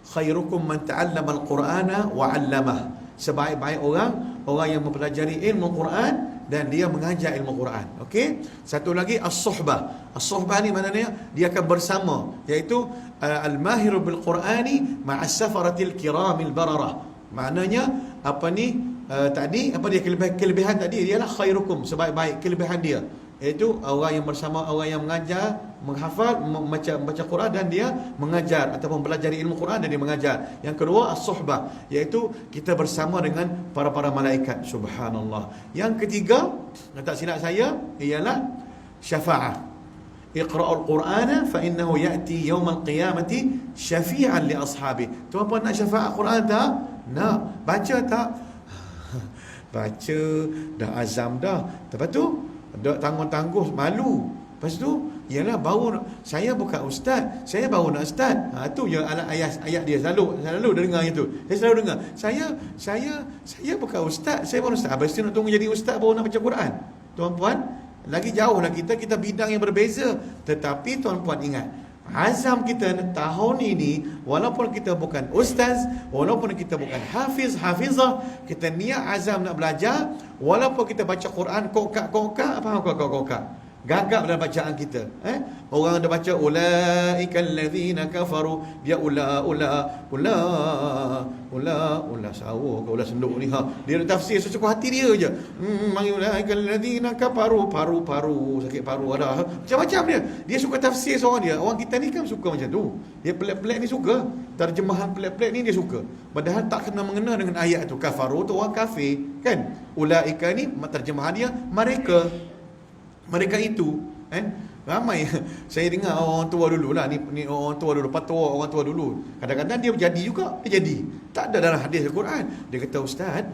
Khairukum man ta'allama Al-Qur'ana wa 'allamah. Sebaik-baik orang yang mempelajari ilmu Al-Quran dan dia mengajar ilmu Al-Quran. Okey? Satu lagi as-suhbah. As-suhbah ni maknanya dia akan bersama, iaitu al-mahiru bil Qur'ani ma'as safaratil kiramil bararah. Maknanya apa ni? Tadi apa dia kelebihan tadi ialah khairukum, sebaik-baik kelebihan dia, iaitu orang yang bersama orang yang mengajar, menghafal, membaca Quran dan dia mengajar ataupun belajar ilmu Quran dan dia mengajar. Yang kedua as-suhbah, iaitu kita bersama dengan para malaikat. Subhanallah. Yang ketiga, tak silap saya, ialah syafaa'ah. Iqra'ul Qur'ana fa innahu ya'ti yawmal qiyamati syafi'an li ashabi. Tuan-puan nak syafaat Quran tak? Nak. Baca tak? Baca, dah azam dah. Lepas tu dah tangguh-tangguh, malu. Lepas tu ialah baru saya bukan ustaz, saya baru nak ustaz. Tu je ayat dia selalu dia dengar itu. Saya selalu dengar. Saya bukan ustaz, saya baru ustaz. Habis tu nak tunggu jadi ustaz baru nak baca Quran. Tuan-puan, lagi jauhlah kita bidang yang berbeza. Tetapi tuan-puan ingat, azam kita tahun ini, walaupun kita bukan ustaz, walaupun kita bukan hafizah, kita niat azam nak belajar. Walaupun kita baca Quran kokak, apa kokak? Gagap dalam bacaan kita. Orang ada baca ulaikal ladzina kafaru, dia ula sawah ke ula senduk ni dia nak tafsir sesuka hati dia je. Mari ulaikal ladzina kafaru, paru sakit paru ada. Macam-macam dia suka tafsir seorang dia. Orang kita ni kan suka macam tu. Dia pelik-pelik ni suka. Terjemahan pelik-pelik ni dia suka. Padahal tak kena mengena dengan ayat tu. Kafaru tu orang kafir, kan? Ulaika ni terjemahan dia mereka itu, ramai saya dengar orang tua dulu lah, ni orang tua dulu, patwa orang tua dulu. Kadang-kadang dia jadi juga, dia jadi. Tak ada dalam hadis Al-Quran. Dia kata, ustaz,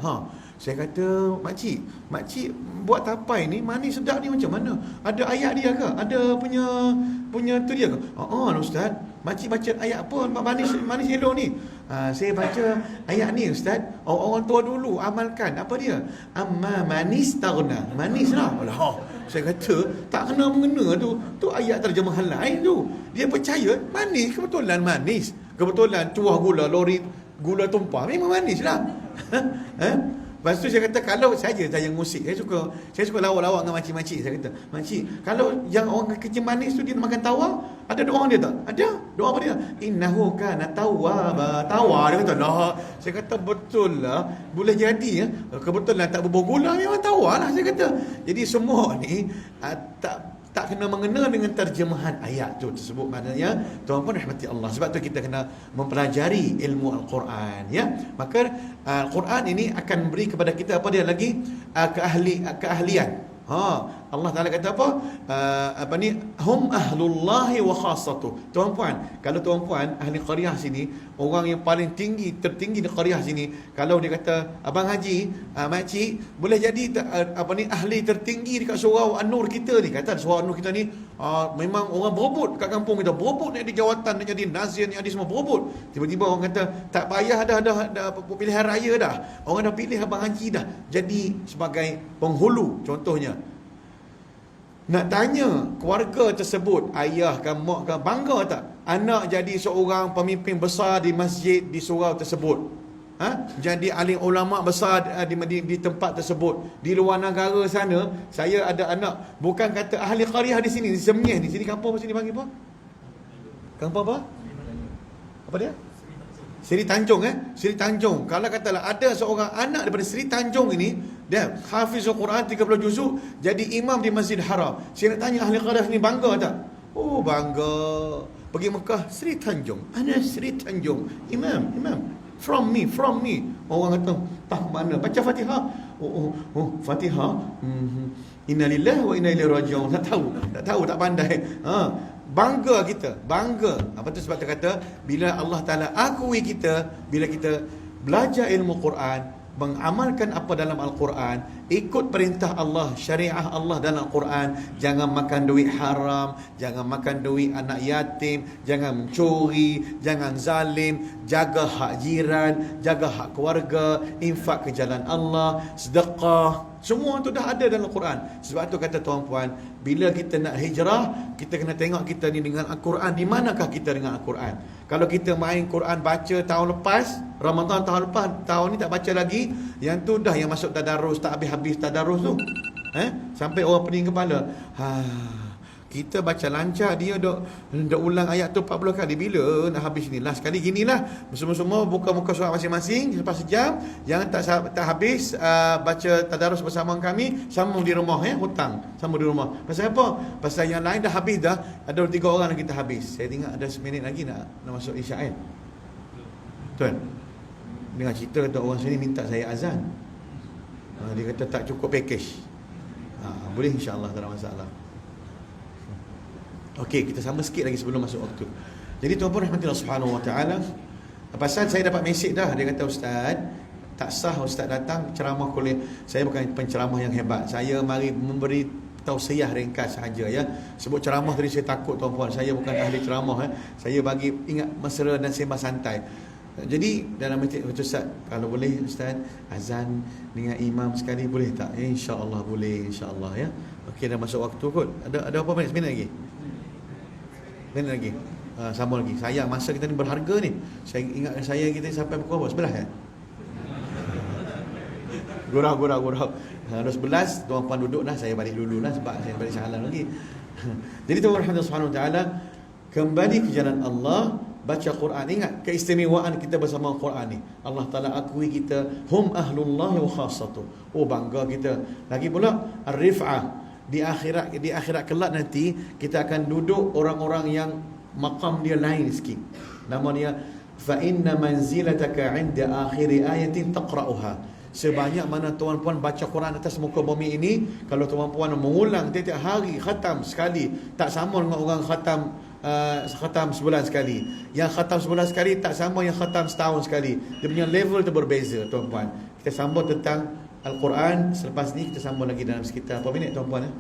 saya kata, makcik buat tapai ni manis sedap ni macam mana? Ada ayat dia ke? Ada punya tu dia ke? Ustaz, makcik baca ayat apa manis elok ni? Saya baca ayat ni ustaz. Orang tua dulu amalkan. Apa dia? Amma manis taghna. Manis lah. Saya kata tak kena mengena tu. Tu ayat terjemahan lain tu. Dia percaya manis, kebetulan manis. Kebetulan tuah gula, lori gula tumpah, memang manis lah. Lepas tu saya kata, kalau saya ngusik, saya suka lawak-lawak dengan makcik-makcik. Saya kata, makcik, kalau yang orang kecil manis tu dia makan tawa, ada doa dia tak? Ada. Doa apa dia? Innahu kana tawwaba. Tawa dia kata, lah. Saya kata, betul lah. Boleh jadi ya. Kebetulan tak berbuah gula, memang tawa lah. Saya kata. Jadi semua ni tak kena mengena dengan terjemahan ayat tu tersebut. Maknanya tuan-tuan rahmati Allah, sebab tu kita kena mempelajari ilmu Al-Quran, ya. Maka Al-Quran ini akan beri kepada kita apa dia lagi? Keahlian. Allah Ta'ala kata apa? Hum ahlullahi wa khassatuh. Tuan-puan, kalau tuan-puan ahli qaryah sini, orang yang paling tertinggi di qaryah sini, kalau dia kata abang haji, makcik, boleh jadi ahli tertinggi dekat surau An-Nur kita ni. Kata surau An-Nur kita ni memang orang berebut kat kampung kita, berebut nak jadi jawatan, nak jadi nazir, nak jadi semua berebut. Tiba-tiba orang kata tak payah dah pilihan raya dah, orang dah pilih abang haji dah jadi sebagai penghulu. Contohnya, nak tanya keluarga tersebut, ayah ke mak ke, bangga tak anak jadi seorang pemimpin besar di masjid di surau tersebut, jadi alim ulama besar di tempat tersebut. Di luar negara sana, saya ada anak, bukan kata ahli qaryah di sini, di Semnyeh, di sini kampung sini panggil apa? Kampung apa? Apa dia? Seri Tanjung. Seri Tanjung. Kalau katalah ada seorang anak daripada Seri Tanjung ini, dia hafizul Quran 30 juzuk, jadi imam di Masjid Haram. Saya nak tanya ahli qaryah ni bangga tak? Oh, bangga. Pergi Mekah, Seri Tanjung. Ana Seri Tanjung. Imam. From me. Orang kata, tak mana? Baca Fatihah. Oh, Fatihah. Inna lillahi wa inna ilaihi raji'un. Tak tahu, tak pandai. Bangga kita, bangga. Apa tu sebab dia kata, bila Allah Ta'ala akui kita, bila kita belajar ilmu Quran, mengamalkan apa dalam Al-Quran, ikut perintah Allah, syariah Allah dalam Al-Quran, jangan makan duit haram, jangan makan duit anak yatim, jangan mencuri, jangan zalim, jaga hak jiran, jaga hak keluarga, infak ke jalan Allah, sedekah, semua tu dah ada dalam Al-Quran. Sebab tu kata tuan-puan, bila kita nak hijrah, kita kena tengok kita ni dengan Al-Quran, di manakah kita dengan Al-Quran. Kalau kita main Quran baca tahun lepas, Ramadan tahun lepas, tahun ni tak baca lagi, yang tu dah yang masuk tadarus, tak habis-habis tadarus tu. Sampai orang pening kepala. Kita baca lancar, dia dok ulang ayat tu 40 kali. Bila nak habis ni? Last kali ginilah. Semua-semua buka muka surat masing-masing lepas sejam. Jangan tak habis baca tadarus bersama kami, sambung di rumah, hutang. Sambung di rumah. Pasal apa? Pasal yang lain dah habis dah. Ada 3 orang yang kita habis. Saya tengok ada seminit lagi nak masuk Isyak kan. Tuan, dengar cerita kata orang sini minta saya azan. Dia kata tak cukup package. Boleh, insya-Allah, tak ada masalah. Okey, kita sama sikit lagi sebelum masuk waktu. Jadi tuan-puan rahmatillah subhanahu wa ta'ala, pasal saya dapat mesej dah, dia kata ustaz, tak sah ustaz datang ceramah kuliah. Saya bukan penceramah yang hebat. Saya mari memberi tausiah ringkas sahaja ya. Sebut ceramah tadi saya takut tuan-puan. Saya bukan ahli ceramah. Saya bagi ingat mesra dan sembah santai. Jadi dalam masjid, ustaz, kalau boleh ustaz azan dengan imam sekali boleh tak? InsyaAllah boleh, insyaAllah ya. Okey, dah masuk waktu kot. Ada berapa minit? Seminit lagi? Minit lagi? Sama lagi. Sayang masa kita ni berharga ni. Saya ingatkan saya kita sampai pukul 11 kan? Gurau. Dah 11, tuan-puan duduk dah. Saya balik dulu lah sebab saya balik sahalan lagi. Jadi tuan-puan rahmatullah subhanahu wa ta'ala, kembali ke jalan Allah, baca Quran. Ingat keistimewaan kita bersama Quran ni. Allah Ta'ala akui kita, hum ahlullahi wa khassatuh. Oh, bangga kita. Lagi pula ar-rif'ah. Di akhirat kelak nanti kita akan duduk orang-orang yang maqam dia lain sikit. Nama dia fa inna manzilataka 'inda akhiri ayatin taqra'uha. Sebanyak mana tuan-puan baca Quran atas muka bumi ini, kalau tuan-puan mengulang tiap hari khatam sekali, tak sama dengan orang khatam sebulan sekali. Yang khatam sebulan sekali tak sama yang khatam setahun sekali. Dia punya level tu berbeza tuan-puan. Kita sambung tentang Al-Quran. Selepas ni kita sambung lagi dalam sekitar berapa minit tuan-puan?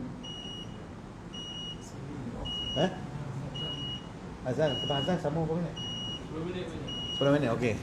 Azan, lepas azan sambung berapa minit? 10 minit, okey.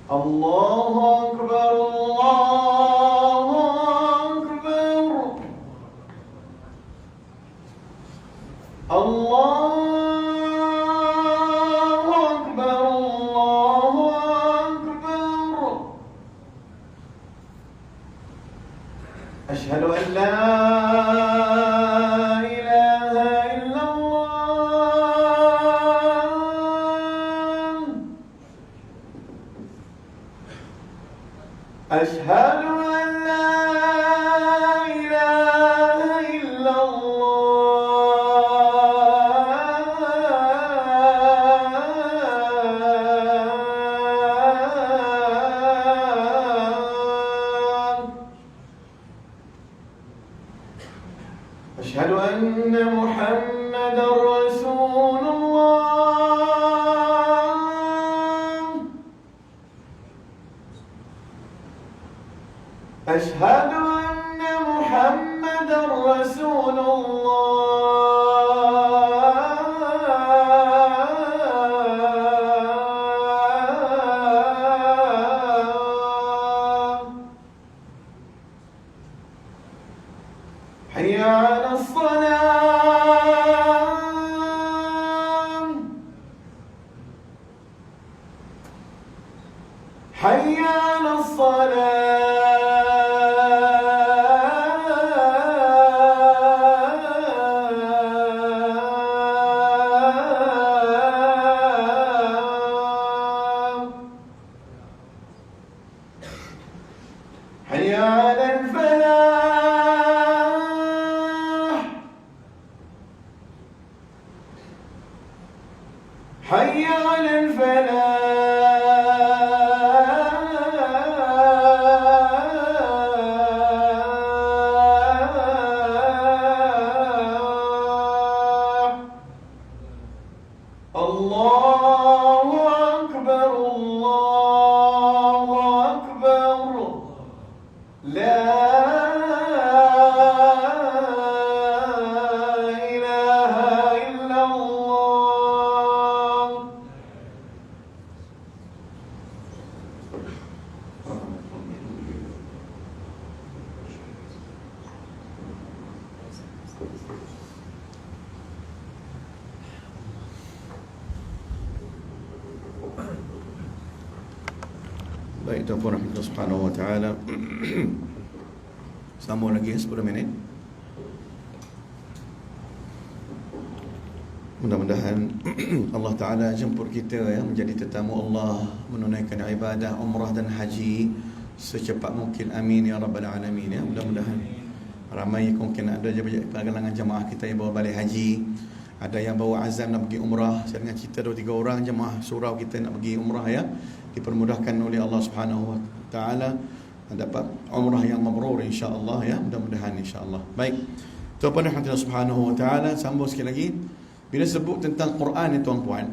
Allahu Akbar, Allahu Akbar. Allahu Akbar, Allahu Akbar. Asyhadu an la أشهد أن لا إله إلا الله أشهد أن محمدا رسول الله أشهد أن محمدا رسول الله حي على الصلاة حي على الصلاة حي على الفلاح حي على الفلاح الله أكبر الله أكبر لا إله إلا الله. Baik, tuan-tuan rahmatullah subhanahu wa ta'ala. Sambung lagi 10 minit. Mudah-mudahan Allah Ta'ala jemput kita menjadi tetamu Allah, menunaikan ibadah umrah dan haji secepat mungkin. Amin ya rabbal alamin ya. Mudah-mudahan ramai mungkin ada kalangan jemaah kita yang bawa balik haji, ada yang bawa azam nak pergi umrah. Saya dengar cerita 2-3 orang jemaah surau kita nak pergi umrah ya, dipermudahkan oleh Allah Subhanahu wa taala dapat umrah yang mabrur insya-Allah ya. Mudah-mudahan insya-Allah. Baik. Tuan-tuan rahmatullah Subhanahu wa taala, sambung sikit lagi. Bila sebut tentang Quran ni tuan-puan,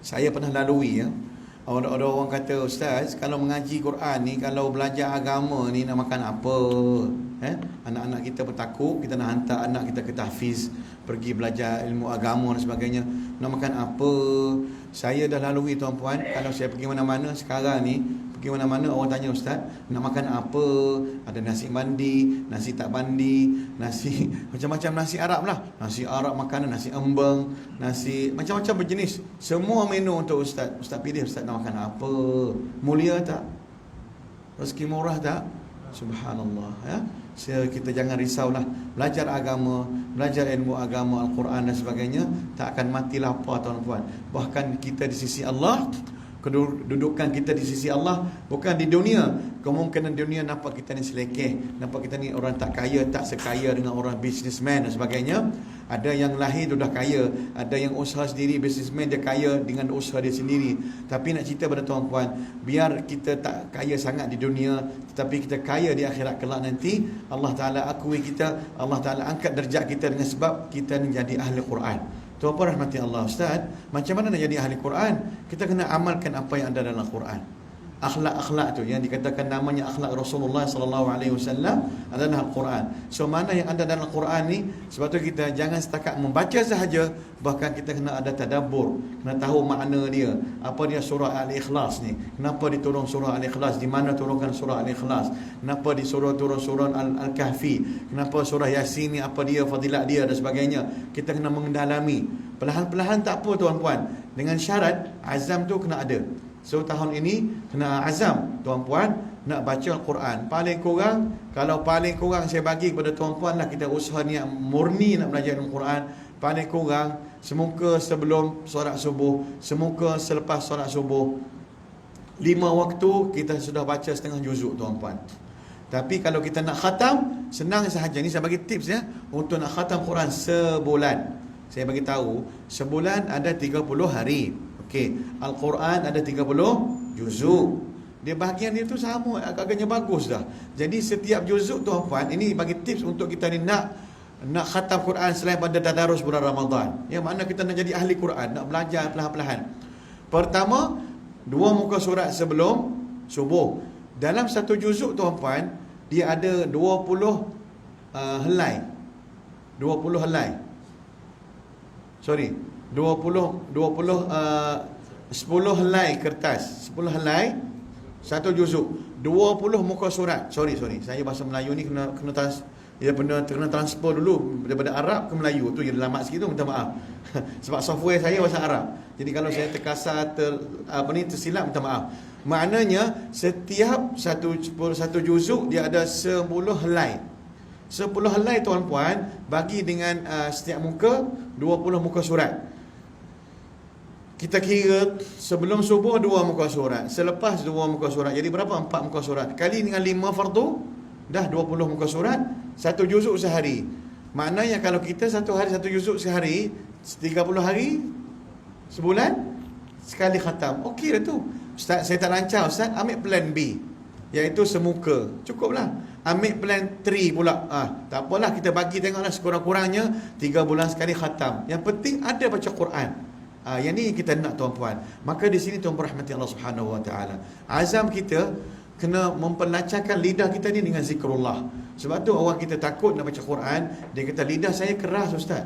saya pernah lalui ya. Ada orang kata, ustaz, kalau mengaji Quran ni, kalau belajar agama ni nak makan apa? Anak-anak kita bertakut, kita nak hantar anak kita ke tahfiz, pergi belajar ilmu agama dan sebagainya. Nak makan apa? Saya dah lalui tuan-puan, kalau saya pergi mana-mana sekarang ni, pergi mana-mana orang tanya, ustaz, nak makan apa? Ada nasi mandi, nasi tak mandi, nasi macam-macam nasi Arab lah. Nasi Arab makanan, nasi embang, nasi macam-macam berjenis. Semua menu untuk ustaz. Ustaz pilih, ustaz nak makan apa? Mulia tak? Rezeki murah tak? Subhanallah ya. Kita jangan risaulah. Belajar agama, belajar ilmu agama, Al-Quran dan sebagainya, tak akan mati lapar tuan-puan. Bahkan kita di sisi Allah, kedudukan kita di sisi Allah bukan di dunia. Kemungkinan dunia nampak kita ni selekeh, nampak kita ni orang tak kaya, tak sekaya dengan orang businessman dan sebagainya. Ada yang lahir dah kaya, ada yang usaha sendiri, businessman dia kaya dengan usaha dia sendiri. Tapi nak cerita pada tuan-puan, biar kita tak kaya sangat di dunia, tetapi kita kaya di akhirat kelak nanti, Allah Ta'ala akui kita, Allah Ta'ala angkat darjat kita dengan sebab kita menjadi ahli Quran. Tuan-puan rahmati Allah, ustaz, macam mana nak jadi ahli Quran? Kita kena amalkan apa yang ada dalam Quran. akhlak-akhlak tu yang dikatakan namanya akhlak Rasulullah sallallahu alaihi wasallam adalah Al-Quran. So mana yang ada dalam Al-Quran ni, sebab tu kita jangan setakat membaca sahaja, bahkan kita kena ada tadabbur, kena tahu makna dia. Apa dia surah Al-Ikhlas ni? Kenapa diturun surah Al-Ikhlas? Di mana turunkan surah Al-Ikhlas? Kenapa disuruh turun surah Al-Kahfi? Kenapa surah Yasin ni, apa dia fadilat dia dan sebagainya? Kita kena mendalami. Perlahan-perlahan tak apa tuan-puan. Dengan syarat azam tu kena ada. So tahun ini kena azam tuan-puan nak baca Al-Quran. Paling kurang, kalau paling kurang saya bagi kepada tuan-puan lah, kita usaha niat murni nak belajar Al-Quran. Paling kurang semuka sebelum solat subuh, semuka selepas solat subuh. 5 waktu kita sudah baca setengah juzuk tuan-puan. Tapi kalau kita nak khatam, senang sahaja. Ni saya bagi tips ya, untuk nak khatam Quran sebulan. Saya bagi tahu, sebulan ada 30 hari. Okey, Al-Quran ada 30 juzuk. Dia bahagian dia tu sama, agaknya bagus dah. Jadi setiap juzuk tuan-puan, ini bagi tips untuk kita ni nak khatam Quran selain pada tadarus bulan Ramadan. Yang mana kita nak jadi ahli Quran, nak belajar perlahan-lahan. Pertama, 2 muka surat sebelum subuh. Dalam satu juzuk tuan-puan, dia ada 20 helai. 20 helai. Sorry, 10 helai kertas, 10 helai satu juzuk, 20 muka surat. Sorry, saya bahasa Melayu ni kena kena transfer dulu daripada Arab ke Melayu. Tu yang lama sikit tu, minta maaf. Sebab software saya bahasa Arab. Jadi kalau saya terkasar tersilap, minta maaf. Maknanya setiap satu juzuk dia ada 10 helai. 10 helai tuan-puan, bagi dengan setiap muka 20 muka surat. Kita kira sebelum subuh 2 muka surat, selepas 2 muka surat, jadi berapa? 4 muka surat. Kali dengan 5 fardu, dah 20 muka surat, 1 juzuk sehari. Maknanya kalau kita satu hari 1 juzuk sehari, 30 hari sebulan, sekali khatam. Okey dah tu. Ustaz, saya tak lancar Ustaz, ambil plan B, iaitu semuka. Cukuplah. Ambil plan 3 pula. Tak apalah, kita bagi tengoklah, sekurang-kurangnya 3 bulan sekali khatam. Yang penting ada baca Quran. Yang ni kita nak tuan-puan. Maka di sini tuan-puan rahmati Allah Subhanahu wa taala, azam kita kena memperlancarkan lidah kita ni dengan zikrullah. Sebab tu orang kita takut nak baca Quran, dia kata lidah saya keras Ustaz.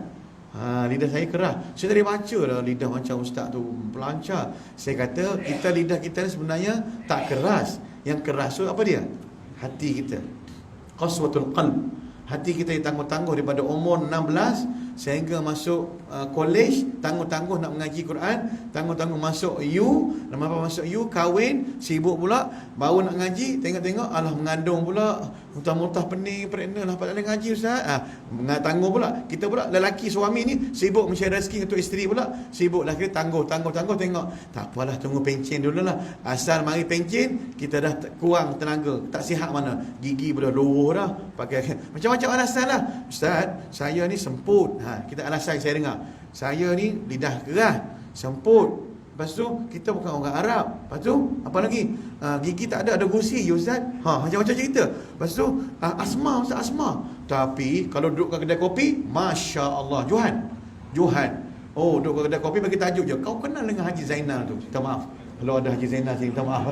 Lidah saya keras. Saya tadi baca lah lidah macam Ustaz tu pelancar. Saya kata lidah kita ni sebenarnya tak keras. Yang keras tu apa dia? Hati kita. Qaswatul qalb. Hati kita yang tangguh-tangguh daripada umur 16 sehingga masuk college, tangguh-tangguh nak mengaji Quran, tangguh-tangguh masuk U, lepas masuk U kahwin, sibuk pula, baru nak ngaji, tengok-tengok alah mengandung pula, muntah-muntah pening, pregnant lah, tak boleh ngaji Ustaz. Tangguh pula. Kita pula lelaki suami ni sibuk mencari rezeki untuk isteri pula, sibuk lah kita tangguh, tengok. Tak apalah, tunggu pencen dululah. Asal mari pencen, kita dah kurang tenaga, tak sihat mana. Gigi dah loroh dah, pakai macam-macam alasan lah. Ustaz, saya ni semput. Kita alasan saya dengar. Saya ni lidah keras, semput. Lepas tu kita bukan orang Arab. Lepas tu apa lagi? Gigi tak ada gusi Ustaz. Macam-macam cerita. Lepas tu asma Ustaz, asma. Tapi kalau duduk kat kedai kopi, masya-Allah, Johan. Oh, duduk kat kedai kopi bagi tajuk je. Kau kenal dengan Haji Zainal tu? Minta maaf. Kalau ada Haji Zainal sini, minta maaf.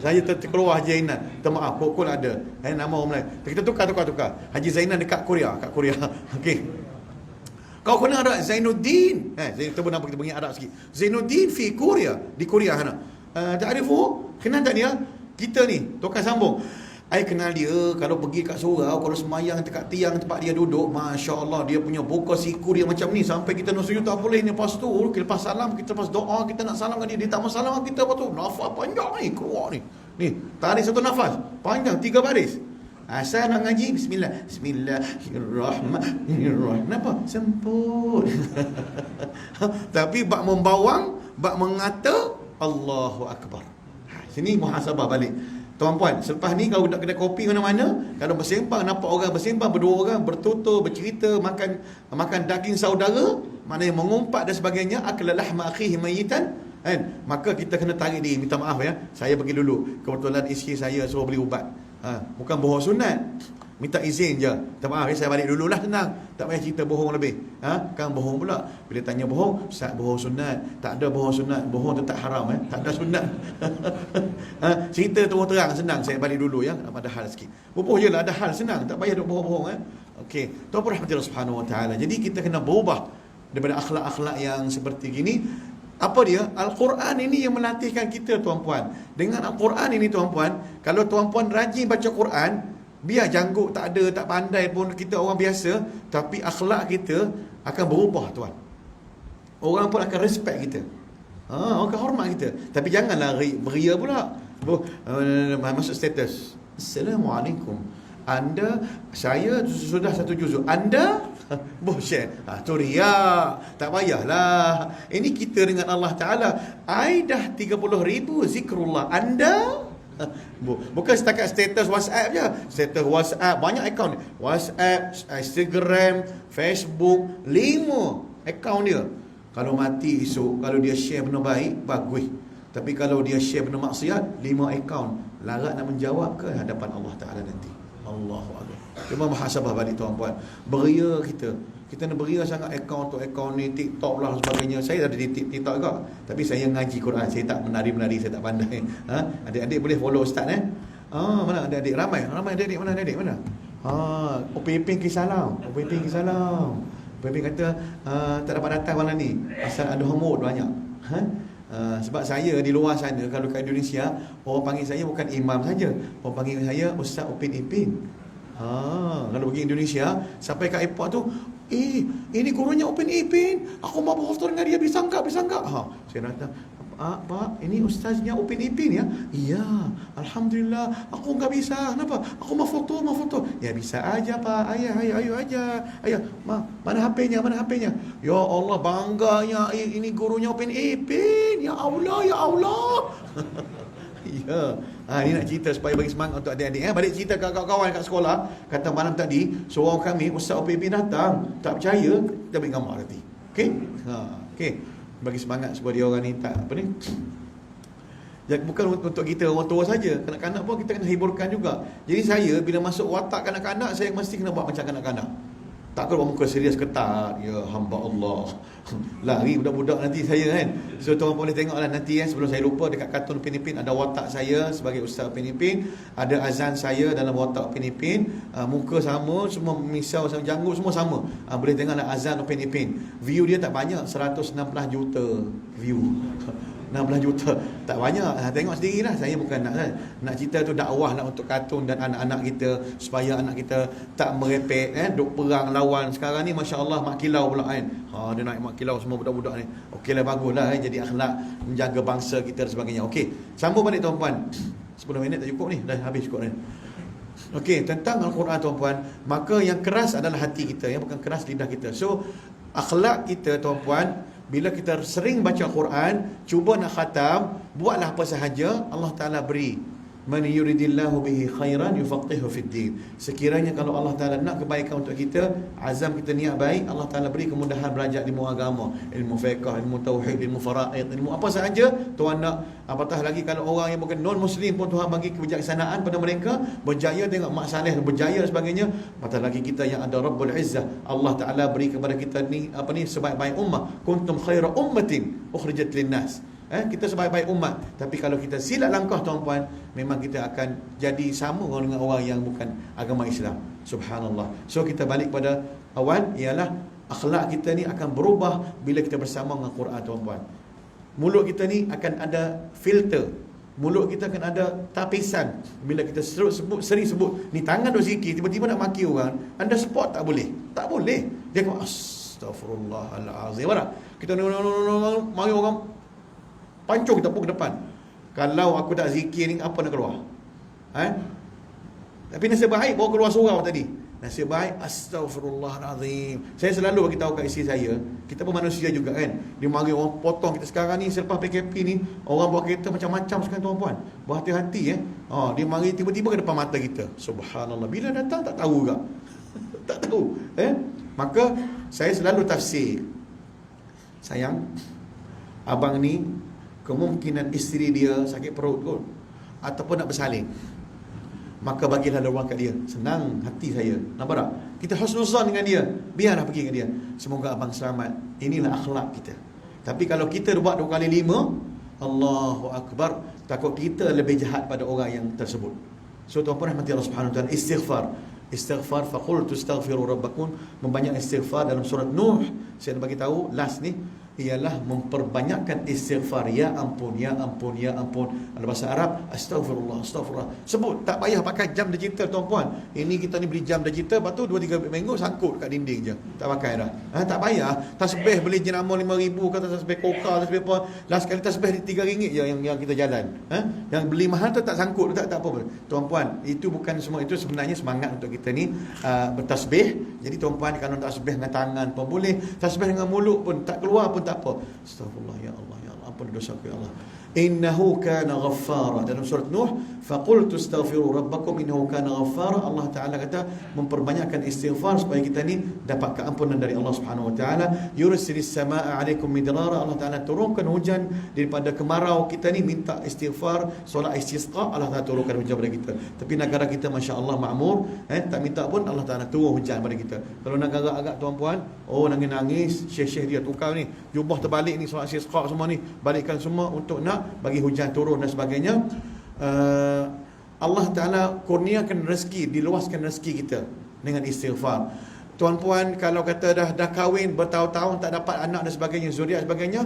Saya terkeluar Haji Zainal. Minta maaf, pokok ada. Nama orang Melayu. Kita tukar. Haji Zainal dekat Korea. Okey. Kau kenal tak Zainuddin? Kita pun nampak, kita bunyi Arab sikit. Zainuddin fi Korea. Di Korea sana. Ta'rifu? Kenal tak dia? Kita ni, tukar sambung. I kenal dia. Kalau pergi kat surau, kalau semayang dekat tiang tempat dia duduk, Masya Allah, dia punya buka siku dia macam ni. Sampai kita nak sujud tak boleh ni. Lepas tu, lepas salam, kita lepas doa, kita nak salam dengan dia. Dia tak mau salam kita. Lepas tu, nafas panjang ni, keluar ni. Ni, tarik satu nafas. Panjang, 3 baris. Asal nak ngaji, Bismillahirrahmanirrahim. Kenapa? Semput. Tapi bak membawang, bak mengata, Allahu Akbar. Sini muhasabah balik. Tuan-puan, selepas ni kalau nak kedai kopi mana-mana, kalau bersembang, nampak orang bersembang, berdua orang bertutur, bercerita, makan daging saudara, maknanya mengumpat dan sebagainya, akla lahma akhihi mayitan, kan? Maka kita kena tarik diri, minta maaf ya, saya pergi dulu, kebetulan isteri saya suruh beli ubat. Bukan bohong sunat. minta izin je. Tak maaf, saya balik dululah, senang. Tak payah cerita bohong lebih. Kan bohong pula. Bila tanya bohong, Ustaz bohong sunat. Tak ada bohong sunat, bohong tu tak haram tak ada sunat. Cerita terang senang, saya balik dulu ya. Ada hal sikit. Bohong je lah, ada hal senang, tak payah duk bohong-bohong Okey, tuan-tuan rahmatillah subhanahu wa taala. Jadi kita kena berubah daripada akhlak-akhlak yang seperti gini. Apa dia? Al-Quran ini yang melatihkan kita, tuan-puan. Dengan Al-Quran ini, tuan-puan, kalau tuan-puan rajin baca Quran, biar janggut tak ada, tak pandai pun, kita orang biasa, tapi akhlak kita akan berubah, tuan. Orang pun akan respect kita. Orang akan hormat kita. Tapi janganlah beria pula. Masuk status. Assalamualaikum. Saya sudah 1 juzuk. Anda share. Tu riak. Tak payahlah. Ini kita dengan Allah Ta'ala. I dah 30,000 zikrullah. Anda bukan setakat status WhatsApp je. Status WhatsApp, banyak akaun. WhatsApp, Instagram, Facebook, 5 akaun dia. Kalau mati esok, kalau dia share benda baik, bagus. Tapi kalau dia share benda maksiat, 5 akaun. Larat nak menjawab ke hadapan Allah Ta'ala nanti. Allahu Akbar. Cuma muhasabah balik, tuan-puan. Beria kita nak beria sangat akaun tu, akaun ni, TikTok lah sebagainya. Saya ada di TikTok juga, tapi saya ngaji Quran. Saya tak menari-menari, saya tak pandai. Adik-adik boleh follow Ustaz mana adik-adik? Ramai adik-adik. Mana adik-adik? Mana? Upin Ipin kisah salam. Upin Ipin kata tak dapat datang malam ni pasal ada homod banyak. Sebab saya di luar sana, kalau kat Indonesia, orang panggil saya bukan imam saja. Orang panggil saya Ustaz Upin Ipin. Kalau pergi Indonesia, sampai kat airport tu, ini gurunya Upin Ipin. Aku mau berfoto dengan dia, bisa enggak? Saya kata, Pak, ini ustaznya Upin Ipin ya? Iya, Alhamdulillah. Aku enggak bisa. Kenapa? Aku mau foto. Ya bisa aja Pak. Ayo aja. Ayo, mana HP-nya? Ya Allah, bangganya ini gurunya Upin Ipin. Ya Allah. Ya. Ini nak cerita supaya bagi semangat untuk adik-adik. Balik cerita kat kawan-kawan kat sekolah. Kata malam tadi, seorang kami, Ustaz Upin Ipin datang. Tak percaya, kita ambil gambar nanti. Okey? Okey. Bagi semangat supaya dia orang ni tak bukan untuk kita orang tua saja, kanak-kanak pun kita kena hiburkan juga. Jadi saya bila masuk watak kanak-kanak, saya mesti kena buat macam kanak-kanak. Tak kena buat muka serius ketat. Ya hamba Allah. Lari budak-budak nanti saya kan. So tuan boleh tengoklah nanti sebelum saya lupa, dekat kartun Upin Ipin ada watak saya sebagai Ustaz Upin Ipin, ada azan saya dalam watak Upin Ipin, muka sama, semua misau sama, janggut semua sama. Boleh tengoklah azan Upin Ipin. View dia tak banyak, 116 juta view. 16 juta tak banyak. Tengok sendirilah. Saya bukan nak cerita tu dakwah lah untuk kartun dan anak-anak kita, supaya anak kita tak merepek duk perang lawan. Sekarang ni masya-Allah mak kilau pula kan. Dia naik mak kilau semua budak-budak ni. Okeylah, baguslah jadi akhlak, menjaga bangsa kita dan sebagainya. Okey, sambung balik tuan-puan. 10 minit tak cukup ni, dah habis cukup ni. Okey, tentang Al-Quran tuan-puan, maka yang keras adalah hati kita, bukan keras lidah kita. So akhlak kita tuan-puan, bila kita sering baca Quran, cuba nak khatam, buatlah apa sahaja, Allah Ta'ala beri. Man yuridillahu bihi khairan yufaqihu fid din. Sekiranya kalau Allah Ta'ala nak kebaikan untuk kita, azam kita niat baik, Allah Ta'ala beri kemudahan belajar ilmu agama, ilmu fiqh, ilmu tauhid, ilmu faraid, ilmu apa sahaja Tuhan nak. Apatah lagi kalau orang yang bukan non-Muslim pun Tuhan bagi kebijaksanaan pada mereka, berjaya, tengok Mak Saleh berjaya dan sebagainya. Apatah lagi kita yang ada Rabbul Izzah, Allah Ta'ala beri kepada kita ni sebaik-baik ummah. Kuntum khaira ummatin ukhrijat linnas. Kita sebaik-baik umat. Tapi kalau kita silap langkah tuan-puan, memang kita akan jadi sama dengan orang yang bukan agama Islam. Subhanallah. So kita balik pada awal, ialah akhlak kita ni akan berubah bila kita bersama dengan Quran tuan-puan. Mulut kita ni akan ada filter. Mulut kita akan ada tapisan. Bila kita sering sebut ni tangan duk zikir, tiba-tiba nak maki orang, anda spot tak boleh. Tak boleh. Dia kata astaghfirullahalazim. Mana? Kita mari orang pancung kita pun ke depan. Kalau aku tak zikir ni, apa nak keluar? Tapi nasib baik bawa keluar surau tadi. Nasib baik, astaghfirullahalazim. Saya selalu bagi tahu kat isteri saya, kita pun manusia juga kan. Dia mari orang potong kita sekarang ni, selepas PKP ni, orang bawa kereta macam-macam sekarang tuan-puan. Berhati-hati dia mari tiba-tiba ke depan mata kita. Subhanallah. Bila datang tak tahu juga. Tak tahu. Maka saya selalu tafsir. Sayang, abang ni kemungkinan isteri dia sakit perut kot, ataupun nak bersalin. maka bagilah ruang kat dia. Senang hati saya. Nampak tak? Kita husnuzan dengan dia, biarlah pergi dengan dia. Semoga abang selamat. Inilah akhlak kita. Tapi kalau kita buat 2 kali 5, Allahu Akbar, takut kita lebih jahat pada orang yang tersebut. So tuan-tuan rahmati Allah Subhanahu wa taala, istighfar faqultu astaghfiru rabbakum, membanyak istighfar dalam surat Nuh. Saya nak bagi tahu last ni ialah memperbanyakkan istighfar. Ya ampun, ya ampun, ya ampun. Dalam bahasa Arab, astaghfirullah, astaghfirullah. Sebut, tak payah pakai jam digital tuan-puan. Ini kita ni beli jam digital, lepas tu 2-3 minggu sangkut kat dinding je. Tak pakai dah. Tak payah. Tasbih beli jenama 5,000, kata tasbih koka, tasbih apa. Last kali tasbih RM3 je yang kita jalan. Yang beli mahal tu tak sangkut, tak apa. Tuan-puan, itu bukan semua, itu sebenarnya semangat untuk kita ni bertasbih. Jadi tuan-puan, kalau tasbih dengan tangan pun boleh, tasbih dengan mulut pun tak keluar pun tak apa. Astaghfirullah, ya Allah, ya Allah, ampun dosaku ya Allah. Innahu kana ghaffara. Dalam surat Nuh, faqultu astaghfiru rabbakum innahu kana ghaffara. Allah Taala kata memperbanyakkan istighfar supaya kita ni dapat keampunan dari Allah Subhanahu wa taala. Yursilis samaa 'alaikum midrara. Allah Taala turunkan hujan daripada kemarau. Kita ni minta istighfar, solat istisqa, Allah Taala turunkan hujan pada kita. Tapi negara kita masya-Allah makmur, tak minta pun Allah Taala turun hujan pada kita. Kalau negara agak tuan-puan, nangis-nangis, syekh-syekh dia tukar ni, jubah terbalik ni, solat istisqa semua ni, balikkan semua untuk nak bagi hujan turun dan sebagainya. Allah Ta'ala kurniakan rezeki, diluaskan rezeki kita dengan istighfar. Tuan-puan, kalau kata dah kahwin bertahun-tahun tak dapat anak dan sebagainya, zuriat sebagainya,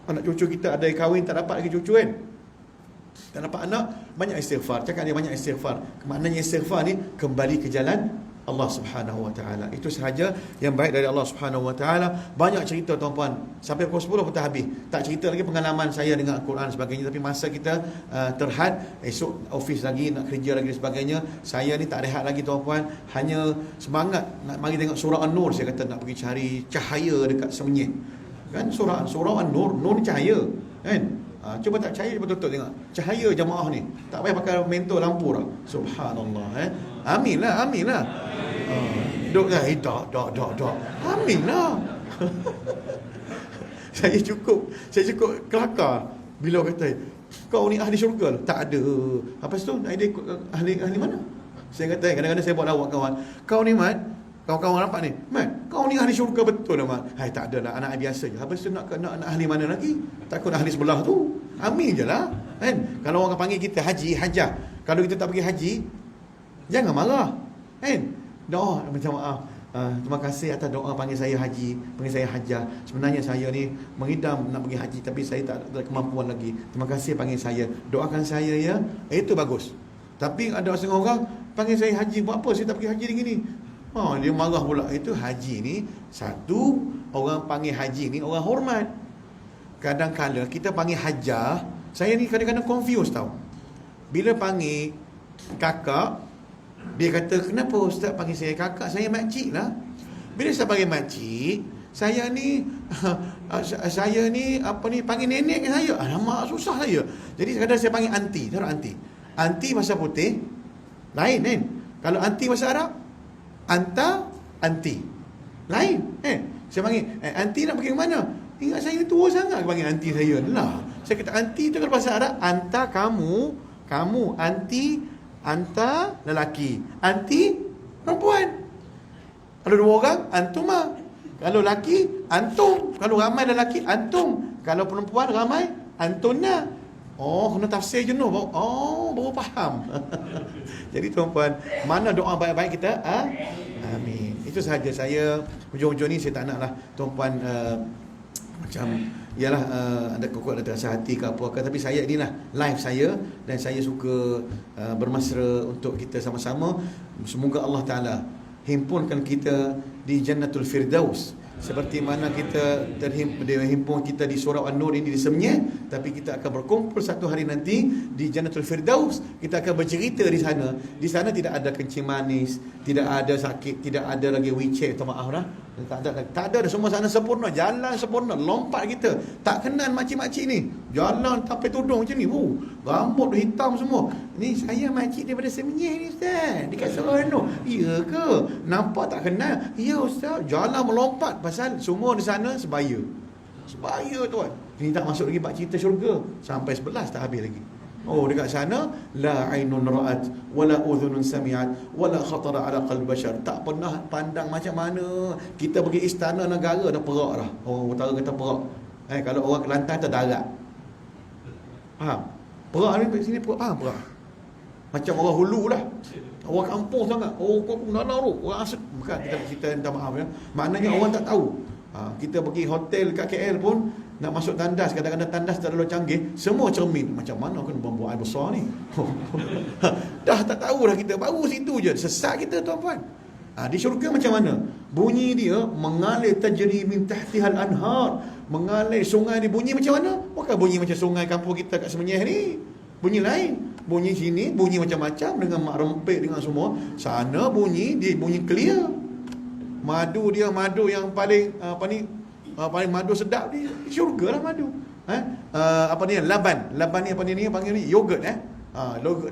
anak cucu kita ada yang kahwin tak dapat lagi cucu kan, tak dapat anak, banyak istighfar. Cakap dia banyak istighfar. Maknanya istighfar ni kembali ke jalan Allah Subhanahu wa taala. Itu sahaja yang baik dari Allah Subhanahu wa taala. Banyak cerita tuan-puan, sampai pukul 10 pun tak habis. Tak cerita lagi pengalaman saya dengan Al-Quran sebagainya, tapi masa kita terhad, esok office lagi, nak kerja lagi dan sebagainya. Saya ni tak rehat lagi tuan-puan, hanya semangat nak mari tengok surah An-Nur. Saya kata nak pergi cari cahaya dekat semenyih. Kan surah An-Nur, nur ni cahaya, kan? Cuba tak percaya, betul-betul tengok cahaya jemaah ni, tak payah pakai mentor lampu dah. Subhanallah. Amin lah. Duk dah, dak. Amin lah. Saya cukup kelakar bila kata kau ni ahli syurga. Tak ada. Apa tu? Ahli mana? Saya kata kadang-kadang saya buat lawak kawan. Kau ni Mat, kawan-kawan rapat ni, Mat, kau ni ahli syurga betul lah Mat. Hai, tak ada lah, anak biasa je. Habis tu nak ahli mana lagi? Takut ahli sebelah tu. Amin je lah, kan? Kalau orang panggil kita haji, hajah, kalau kita tak pergi haji, jangan marah, kan? Doa, minta maaf, terima kasih atas doa panggil saya haji, panggil saya hajah. Sebenarnya saya ni mengidam nak pergi haji, tapi saya tak ada kemampuan lagi. Terima kasih panggil saya, doakan saya ya. Itu bagus. Tapi ada setengah orang panggil saya haji, buat apa saya tak pergi haji begini? Dia marah pula. Itu haji ni, satu, orang panggil haji ni orang hormat. Kadang-kadang kita panggil hajah, saya ni kadang-kadang confused tau. Bila panggil kakak, dia kata, kenapa ustaz panggil saya kakak? Saya makcik lah. Bila saya panggil makcik, saya ni panggil nenek saya. Alamak, susah saya. Jadi kadang saya panggil aunty. Taruh aunty. Aunty bahasa putih lain kan? Kalau aunty bahasa Arab, anta, aunty lain. Saya panggil aunty nak pergi ke mana? Ingat saya tua sangat panggil aunty saya lah. Saya kata aunty tu kalau bahasa Arab, anta kamu, aunty, anta lelaki, aunty perempuan. Kalau dua orang, antuma. Kalau lelaki, antum. Kalau ramai lelaki, antum. Kalau perempuan ramai, antuna. Kena tafsir jenuh. Baru faham. Jadi tuan-puan, mana doa baik-baik kita? Amin. Itu sahaja. Saya hujung-hujung ni saya tak nak lah tuan-puan macam ialah ada kekuatan ada rasa hati ke apa, tapi saya inilah live saya dan saya suka bermesra untuk kita sama-sama. Semoga Allah Ta'ala himpunkan kita di Jannatul Firdaus, seperti mana kita terhimpun kita di surau An-Nur ini di semenyih, tapi kita akan berkumpul satu hari nanti di Jannatul Firdaus. Kita akan bercerita di sana. Di sana tidak ada kencing manis, tidak ada sakit, tidak ada lagi wheelchair, maaf lah. Tak ada semua sana sempurna, jalan sempurna, lompat kita. Tak kenal makcik-makcik ni. Jalan sampai tudung macam ni. Rambut hitam semua. Ni saya makcik daripada semenyih ni ustaz, dekat surau An-Nur. Ya ke? Nampak tak kenal? Ya ustaz, jalan melompat. Pasal semua di sana sebaya tuan. Ni tak masuk lagi bab cerita syurga. Sampai 11 tak habis lagi. Oh, dekat sana la ainun ra'at wala udhunun sami'at wala khatara ala qalbi bashar. Tak pernah pandang macam mana. Kita pergi istana negara dah perak dah. Orang utara kata perak. Kalau orang Kelantan tu darat. Faham? Perak ni sini perak, perak. Macam orang Hulu lah. Orang kampung sangat. Oh, kampung dalam tu. Orang asli. Bukan kita minta maaf ya. Maknanya orang tak tahu. Kita pergi hotel kat KL pun nak masuk tandas, kadang-kadang tandas terlalu canggih, semua cermin. Macam mana kena buang air besar ni? Dah tak tahu dah kita. Baru situ je sesat kita tuan-puan. Di syurga macam mana? Bunyi dia mengalir tajri min tahtihal anhar. Mengalir sungai ni bunyi macam mana? Bukan bunyi macam sungai kampung kita kat Semenyih ni. Bunyi lain. Bunyi sini bunyi macam-macam dengan mak rempit dengan semua. Sana bunyi dia bunyi clear. Madu dia madu yang paling paling madu sedap ni syurga lah madu. Laban ni apa ni panggil ni yogurt yogurt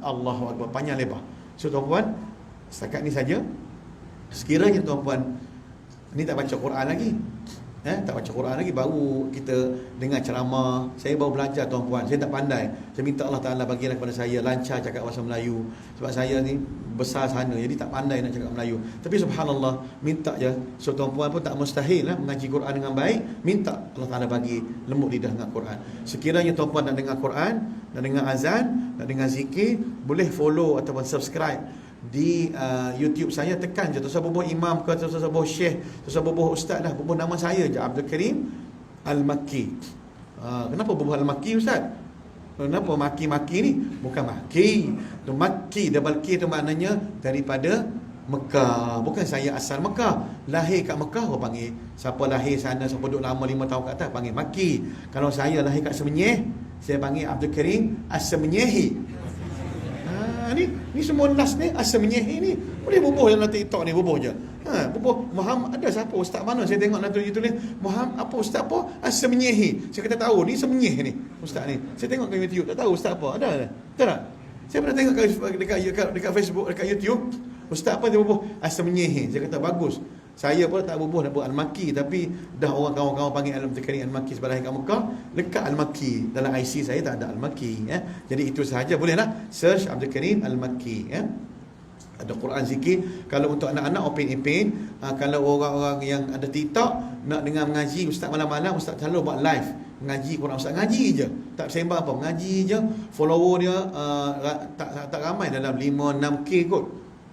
Allahu akbar, panjang lebar. So tuan-puan, setakat ni saja. Sekiranya tuan-puan ni tak baca Quran lagi, tak baca Quran lagi, baru kita dengar ceramah. Saya baru belajar tuan-puan, saya tak pandai. Saya minta Allah Ta'ala bagilah kepada saya lancar cakap bahasa Melayu. Sebab saya ni besar sana, jadi tak pandai nak cakap Melayu. Tapi subhanallah, minta je. So tuan-puan pun tak mustahil lah mengaji Quran dengan baik. Minta Allah Ta'ala bagi lembut lidah dengan Quran. Sekiranya tuan-puan nak dengar Quran, nak dengar azan, nak dengar zikir, boleh follow ataupun subscribe di YouTube saya. Tekan je Tuan Bubuh Imam ke Tuan Bubuh Syekh, Tuan Bubuh Ustaz dah, bubuh nama saya je, Abdul Karim Al-Makki. Kenapa bubuh Al-Makki Ustaz? Kenapa maki-maki ni? Bukan maki, tu Makki, double K tu maknanya daripada Mekah. Bukan saya asal Mekah, lahir kat Mekah orang panggil. Siapa lahir sana, siapa duduk lama 5 tahun kat atas panggil Makki. Kalau saya lahir kat Semenyih, saya panggil Abdul Karim As-Semenyihi. Ni semua nas ni As-Semenyihi ni. Boleh bubuh dalam TikTok ni, bubuh je. Bubuh Muhammad, ada siapa ustaz mana saya tengok dalam tulis Muhammad apa ustaz apa As-Semenyihi. Saya kata tahu ni Semenyih ni ustaz ni. Saya tengok kat YouTube tak tahu ustaz apa. Ada. Betul tak? Saya pernah tengok dekat Facebook, dekat YouTube, ustaz apa dia bubuh As-Semenyihi. Saya kata bagus. Saya pun tak bubuh nak buat Al-Makki, tapi dah orang kawan-kawan panggil Al-Makki sebab lahir kat Mekah, lekat Al-Makki. Dalam IC saya tak ada Al-Makki. Jadi itu sahaja, bolehlah search Abdul Karim Al-Makki. Ada Quran zikir. Kalau untuk anak-anak open. Kalau orang-orang yang ada TikTok nak dengar mengaji ustaz malam-malam, ustaz selalu buat live mengaji Quran. Ustaz ngaji je, tak sembang apa, mengaji je. Follower dia tak ramai, dalam 5-6k kot.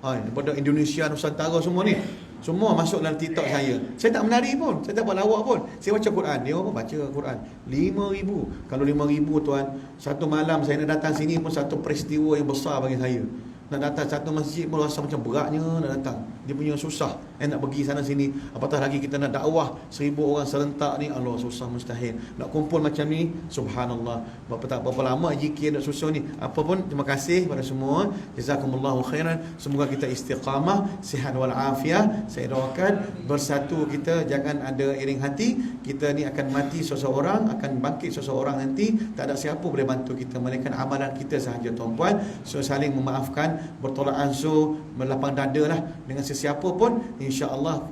Daripada Indonesia, Nusantara semua ni, semua masuk dalam TikTok saya. Saya tak menari pun, saya tak buat lawak pun. Saya baca Quran. Dia pun baca Quran 5,000. Kalau 5,000 tuan, satu malam saya nak datang sini pun satu peristiwa yang besar bagi saya. Nak datang satu masjid pun rasa macam beratnya nak datang. Dia punya susah nak pergi sana sini. Apatah lagi kita nak dakwah 1,000 orang serentak ni, Allah, susah mustahil. Nak kumpul macam ni, subhanallah. Tak berapa lama zikir nak susun ni. Apa pun, terima kasih kepada semua. Jazakumullahu khairan. Semoga kita istiqamah, sihat wal afiah. Saya doakan bersatu kita, jangan ada iring hati. Kita ni akan mati seseorang, akan bangkit seseorang nanti. Tak ada siapa boleh bantu kita, melainkan amalan kita sahaja tuan-puan. So saling memaafkan, bertolak ansur, melapang dada lah dengan sesiapa pun, insya-Allah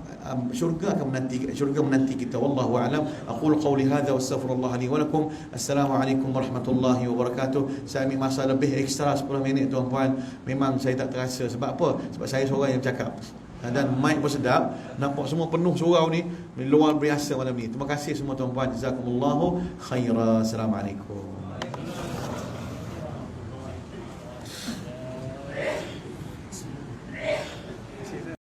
syurga menanti kita. Wallahu a'lam. Aqulu qawli hadza wa astaghfirullah li wa lakum. Assalamualaikum warahmatullahi wabarakatuh. Saya ambil masa lebih ekstra 10 minit tuan-puan. Memang saya tak terasa. Sebab apa? Sebab saya seorang yang bercakap. Dan mic pun sedap. Nampak semua penuh surau ni. Luar biasa malam ni. Terima kasih semua tuan-puan. Jazakumullahu khairan. Assalamualaikum.